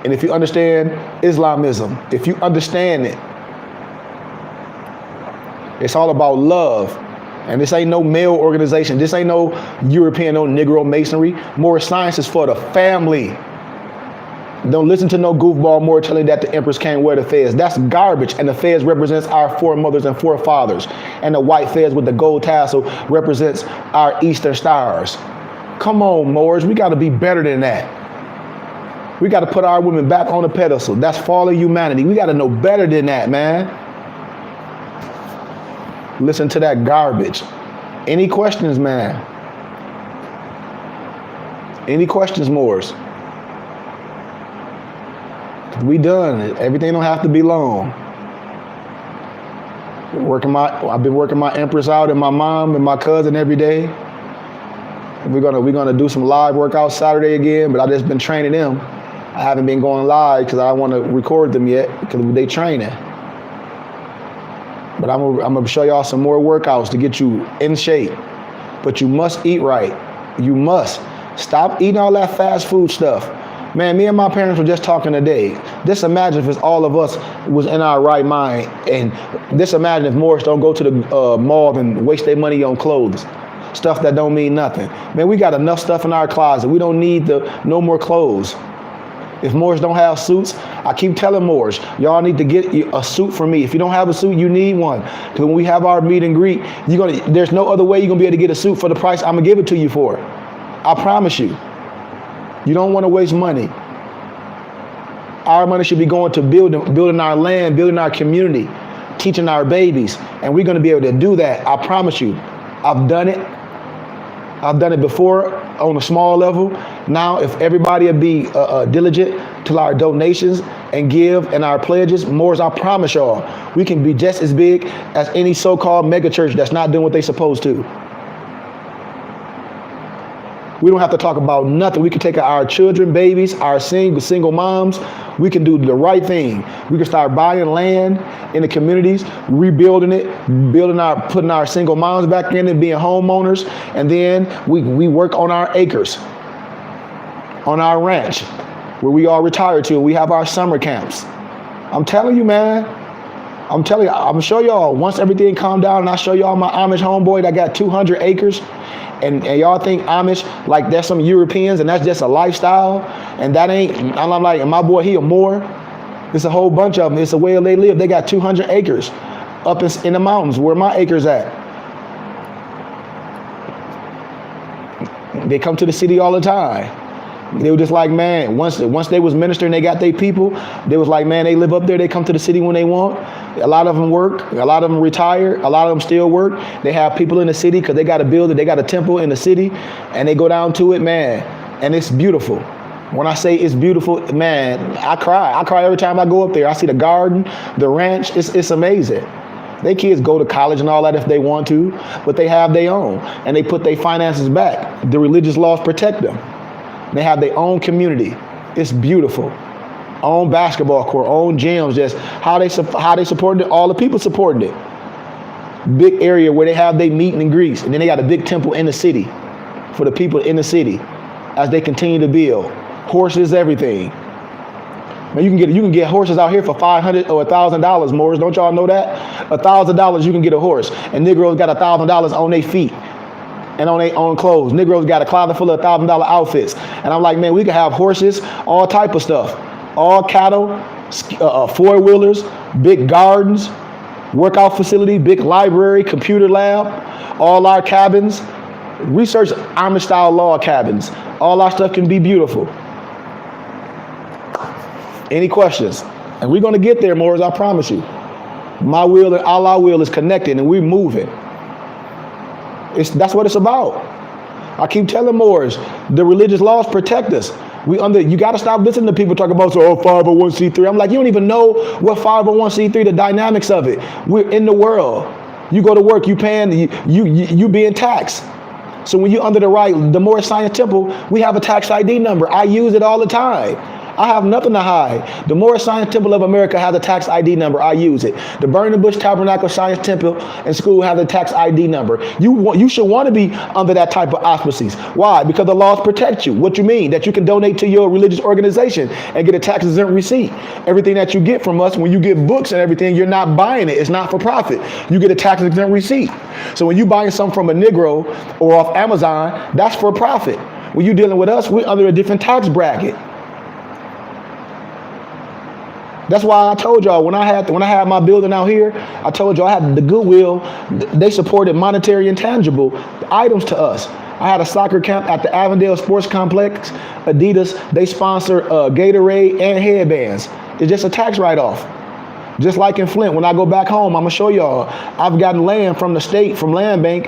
And if you understand Islamism, if you understand it, it's all about love. And this ain't no male organization. This ain't no European, no Negro Masonry. More science is for the family. Don't listen to no goofball more telling that the empress can't wear the fez. That's garbage. And the fez represents our foremothers and forefathers. And the white fez with the gold tassel represents our Eastern stars. Come on, Moors. We got to be better than that. We got to put our women back on the pedestal. That's fallen humanity. We got to know better than that, man. Listen to that garbage. Any questions, man? Any questions, Moors? We done. Everything don't have to be long. I've been working my empress out and my mom and my cousin every day. We're gonna do some live workouts Saturday again, but I've just been training them. I haven't been going live because I don't want to record them yet because they training. But I'm gonna show y'all some more workouts to get you in shape. But you must eat right. You must. Stop eating all that fast food stuff. Man, me and my parents were just talking today. Just imagine if all of us was in our right mind. And just imagine if Morris don't go to the mall and waste their money on clothes. Stuff that don't mean nothing. Man, we got enough stuff in our closet. We don't need no more clothes. If Moors don't have suits, I keep telling Moors, y'all need to get a suit for me. If you don't have a suit, you need one. Because when we have our meet and greet, there's no other way you're going to be able to get a suit for the price I'm going to give it to you for. I promise you. You don't want to waste money. Our money should be going to building our land, building our community, teaching our babies. And we're going to be able to do that. I promise you. I've done it. I've done it before on a small level. Now, if everybody would be diligent to our donations and give and our pledges, Moors, I promise y'all, we can be just as big as any so-called mega church that's not doing what they're supposed to. We don't have to talk about nothing. We can take our children, babies, our single moms. We can do the right thing. We can start buying land in the communities, rebuilding it, putting our single moms back in it, being homeowners. And then we work on our acres, on our ranch, where we all retired to. We have our summer camps. I'm telling you, man. I'm gonna show y'all once everything calmed down and I show y'all my Amish homeboy that got 200 acres. And y'all think Amish, like there's some Europeans and that's just a lifestyle. And that ain't, I'm like, and my boy, he a Moor. It's a whole bunch of them. It's the way they live. They got 200 acres up in the mountains where my acres at. They come to the city all the time. They were just like, man, once they was ministering, they got their people. They was like, man, they live up there. They come to the city when they want. A lot of them work. A lot of them retire. A lot of them still work. They have people in the city because they got to build it. They got a temple in the city, and they go down to it, man. And it's beautiful. When I say it's beautiful, man, I cry. I cry every time I go up there. I see the garden, the ranch. It's amazing. They kids go to college and all that if they want to, but they have their own, and they put their finances back. The religious laws protect them. They have their own community. It's beautiful. Own basketball court, own gyms, just how they supported it, all the people supporting it. Big area where they have their meet and greets. And then they got a big temple in the city for the people in the city as they continue to build. Horses, everything. Man, you can get horses out here for $500 or $1,000, Moors. Don't y'all know that? $1,000 you can get a horse. And Negroes got $1,000 on their feet. And on their own clothes. Negroes got a closet full of $1,000 outfits. And I'm like, man, we can have horses, all type of stuff. All cattle, four-wheelers, big gardens, workout facility, big library, computer lab, all our cabins. Research Amish-style log cabins. All our stuff can be beautiful. Any questions? And we're going to get there, Moors, I promise you. My wheel and Allah wheel is connected, and we're moving. That's what it's about. I keep telling Moors, the religious laws protect us. You got to stop listening to people talk about 501c3. I'm like, you don't even know what 501c3, the dynamics of it. We're in the world. You go to work, you paying, you being taxed. So when you're under the Moorish Science Temple, we have a tax ID number. I use it all the time. I have nothing to hide. The Moorish Science Temple of America has a tax ID number. I use it. The Burning Bush Tabernacle Science Temple and School have a tax ID number. You should want to be under that type of auspices. Why? Because the laws protect you. What you mean? That you can donate to your religious organization and get a tax exempt receipt. Everything that you get from us, when you get books and everything, you're not buying it. It's not for profit. You get a tax exempt receipt. So when you're buying something from a Negro or off Amazon, that's for profit. When you're dealing with us, we're under a different tax bracket. That's why I told y'all when I had my building out here, I told y'all I had the Goodwill. They supported monetary and tangible items to us. I had a soccer camp at the Avondale Sports Complex. Adidas, they sponsor Gatorade and headbands. It's just a tax write-off. Just like in Flint, when I go back home, I'm gonna show y'all. I've gotten land from the state, from Land Bank.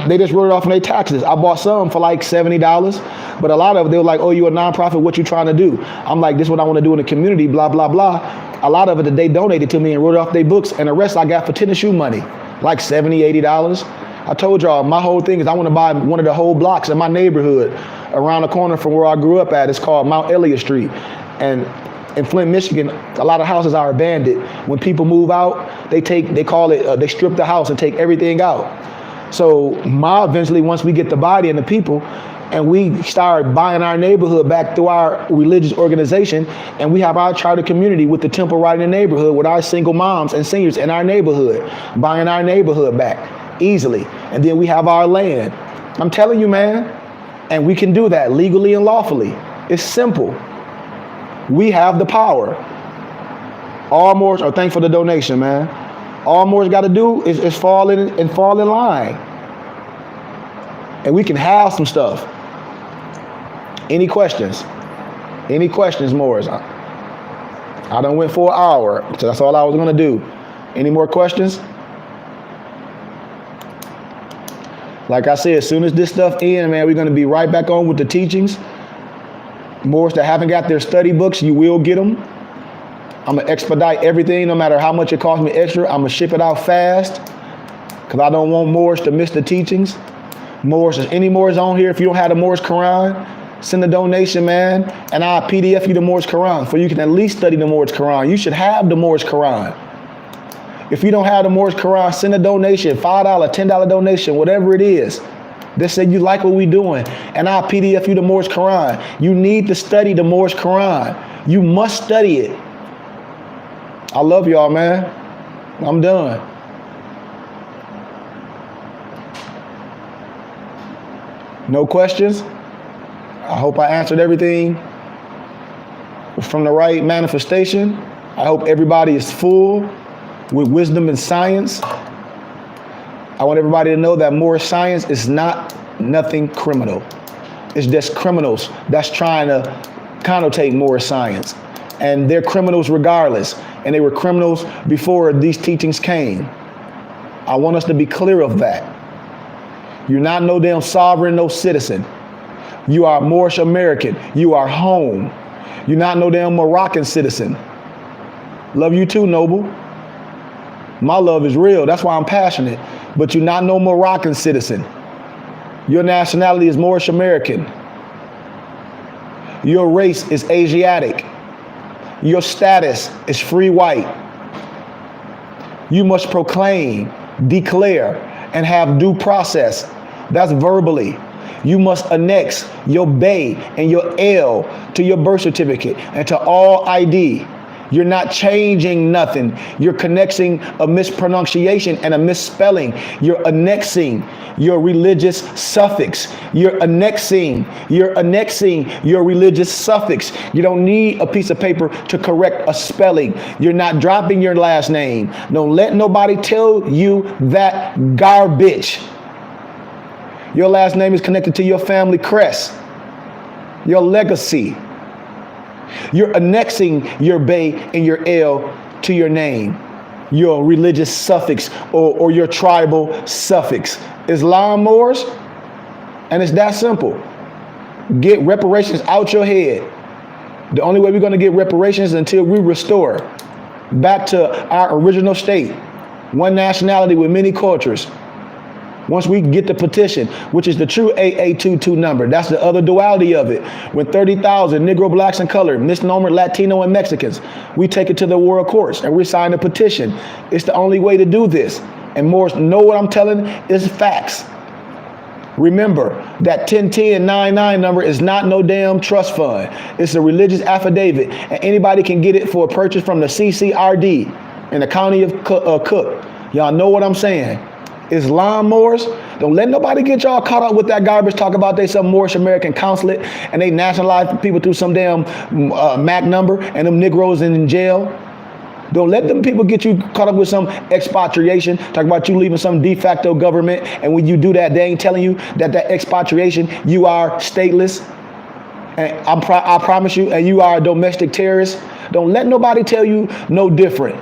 They just wrote it off on their taxes. I bought some for like $70, but a lot of it, they were like, oh, you a nonprofit, what you trying to do? I'm like, this is what I want to do in the community, blah, blah, blah. A lot of it, they donated to me and wrote it off their books, and the rest I got for tennis shoe money, like $70, $80. I told y'all, my whole thing is I want to buy one of the whole blocks in my neighborhood around the corner from where I grew up at. It's called Mount Elliott Street. And in Flint, Michigan, a lot of houses are abandoned. When people move out, they strip the house and take everything out. So eventually, once we get the body and the people, and we start buying our neighborhood back through our religious organization, and we have our charter community with the temple right in the neighborhood with our single moms and seniors in our neighborhood, buying our neighborhood back easily. And then we have our land. I'm telling you, man, and we can do that legally and lawfully. It's simple. We have the power. All Moors, or thanks for the donation, man. All Moors got to do is fall in line. And we can have some stuff. Any questions? Any questions, Moors? I done went for an hour, so that's all I was gonna do. Any more questions? Like I said, as soon as this stuff ends, man, we're gonna be right back on with the teachings. Moors that haven't got their study books, you will get them. I'm gonna expedite everything, no matter how much it costs me extra. I'm gonna ship it out fast, because I don't want Moors to miss the teachings. Moors, there's any Moors on here, if you don't have the Moors Quran, send a donation, man, and I'll PDF you the Moors Quran, so you can at least study the Moors Quran. You should have the Moors Quran. If you don't have the Moors Quran, send a donation, $5, $10 donation, whatever it is. Just say you like what we doing, and I'll PDF you the Moors Quran. You need to study the Moors Quran. You must study it. I love y'all, man. I'm done. No questions? I hope I answered everything from the right manifestation. I hope everybody is full with wisdom and science. I want everybody to know that Moorish science is nothing criminal. It's just criminals that's trying to connotate Moorish science. And they're criminals regardless. And they were criminals before these teachings came. I want us to be clear of that. You're not no damn sovereign, no citizen. You are Moorish American. You are home. You're not no damn Moroccan citizen. Love you too, Noble. My love is real. That's why I'm passionate. But you're not no Moroccan citizen. Your nationality is Moorish American. Your race is Asiatic. Your status is free white. You must proclaim, declare, and have due process. That's verbally. You must annex your Bay and your L to your birth certificate and to all ID. You're not changing nothing. You're connecting a mispronunciation and a misspelling. You're annexing your religious suffix. You're annexing your religious suffix. You don't need a piece of paper to correct a spelling. You're not dropping your last name. Don't let nobody tell you that garbage. Your last name is connected to your family crest, your legacy. You're annexing your Bay and your L to your name, your religious suffix or your tribal suffix. Islam, Moors, and it's that simple. Get reparations out your head. The only way we're going to get reparations is until we restore back to our original state, one nationality with many cultures. Once we get the petition, which is the true AA22 number, that's the other duality of it. When 30,000 Negro, blacks, and colored, misnomer, Latino, and Mexicans, we take it to the world courts and we sign a petition. It's the only way to do this. And Moors know what I'm telling is facts. Remember, that 101099 number is not no damn trust fund. It's a religious affidavit, and anybody can get it for a purchase from the CCRD in the county of Cook. Y'all know what I'm saying. Islam, Moors, don't let nobody get y'all caught up with that garbage. Talk about they some Moorish American consulate and they nationalize people through some damn MAC number and them Negroes in jail. Don't let them people get you caught up with some expatriation. Talk about you leaving some de facto government, and when you do that, they ain't telling you that expatriation, you are stateless. And I promise you, and you are a domestic terrorist. Don't let nobody tell you no different.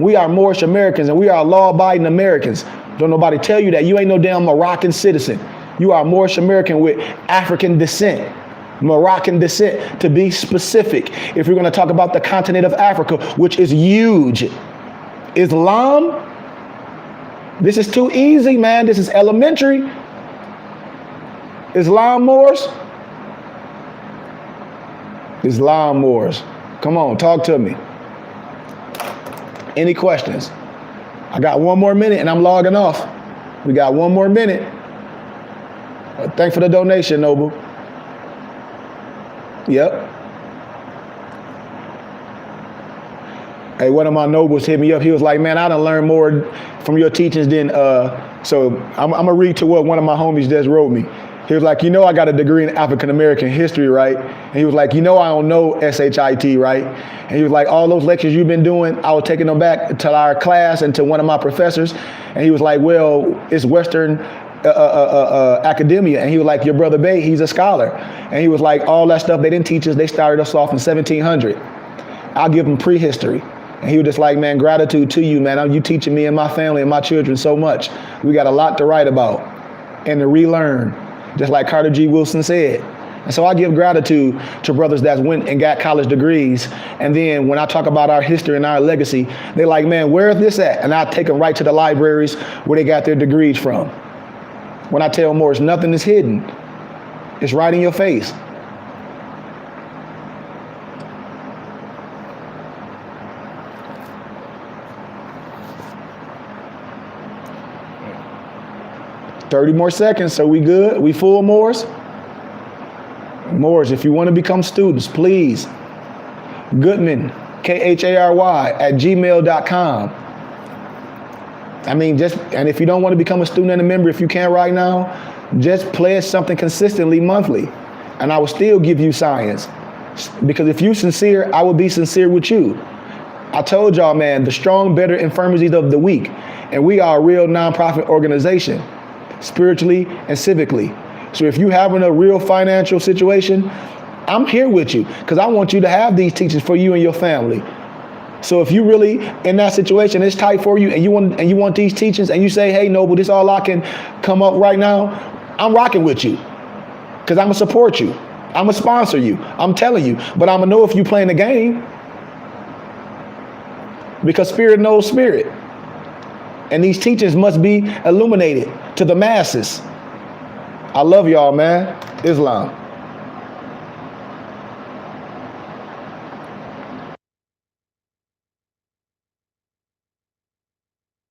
We are Moorish Americans and we are law-abiding Americans. Don't nobody tell you that. You ain't no damn Moroccan citizen. You are Moorish American with African descent, Moroccan descent, to be specific. If we're going to talk about the continent of Africa, which is huge. Islam, this is too easy, man. This is elementary. Islam, Moors. Islam, Moors. Come on, talk to me. Any questions? I got one more minute and I'm logging off. We got one more minute. Thanks for the donation, Noble. Yep. Hey, one of my nobles hit me up. He was like, man, I done learned more from your teachings than, so I'm gonna read to what one of my homies just wrote me. He was like, you know, I got a degree in African American history, right? And he was like, you know, I don't know SHIT, right? And he was like, all those lectures you've been doing, I was taking them back to our class and to one of my professors. And he was like, well, it's Western academia. And he was like, your brother Bay, he's a scholar. And he was like, all that stuff they didn't teach us, they started us off in 1700. I'll give them prehistory. And he was just like, man, gratitude to you, man. You teaching me and my family and my children so much. We got a lot to write about and to relearn, just like Carter G. Wilson said. And so I give gratitude to brothers that went and got college degrees. And then when I talk about our history and our legacy, they're like, man, where is this at? And I take them right to the libraries where they got their degrees from. When I tell Morris, nothing is hidden. It's right in your face. $30 more seconds, so we good? We full, Morris? Morris, if you want to become students, please. Goodman, KHARY @gmail.com. I mean, and if you don't want to become a student and a member, if you can't right now, just pledge something consistently monthly, and I will still give you science. Because if you're sincere, I will be sincere with you. I told y'all, man, the strong, better infirmities of the weak, and we are a real nonprofit organization, spiritually and civically. So if you're having a real financial situation, I'm here with you because I want you to have these teachings for you and your family. So if you really in that situation, it's tight for you, and you want these teachings, and you say, hey, Noble, this is all I can come up right now, I'm rocking with you because I'm gonna support you. I'm gonna sponsor you. I'm telling you, but I'm gonna know if you playing the game, because spirit knows spirit. And these teachings must be illuminated to the masses. I love y'all, man. Islam.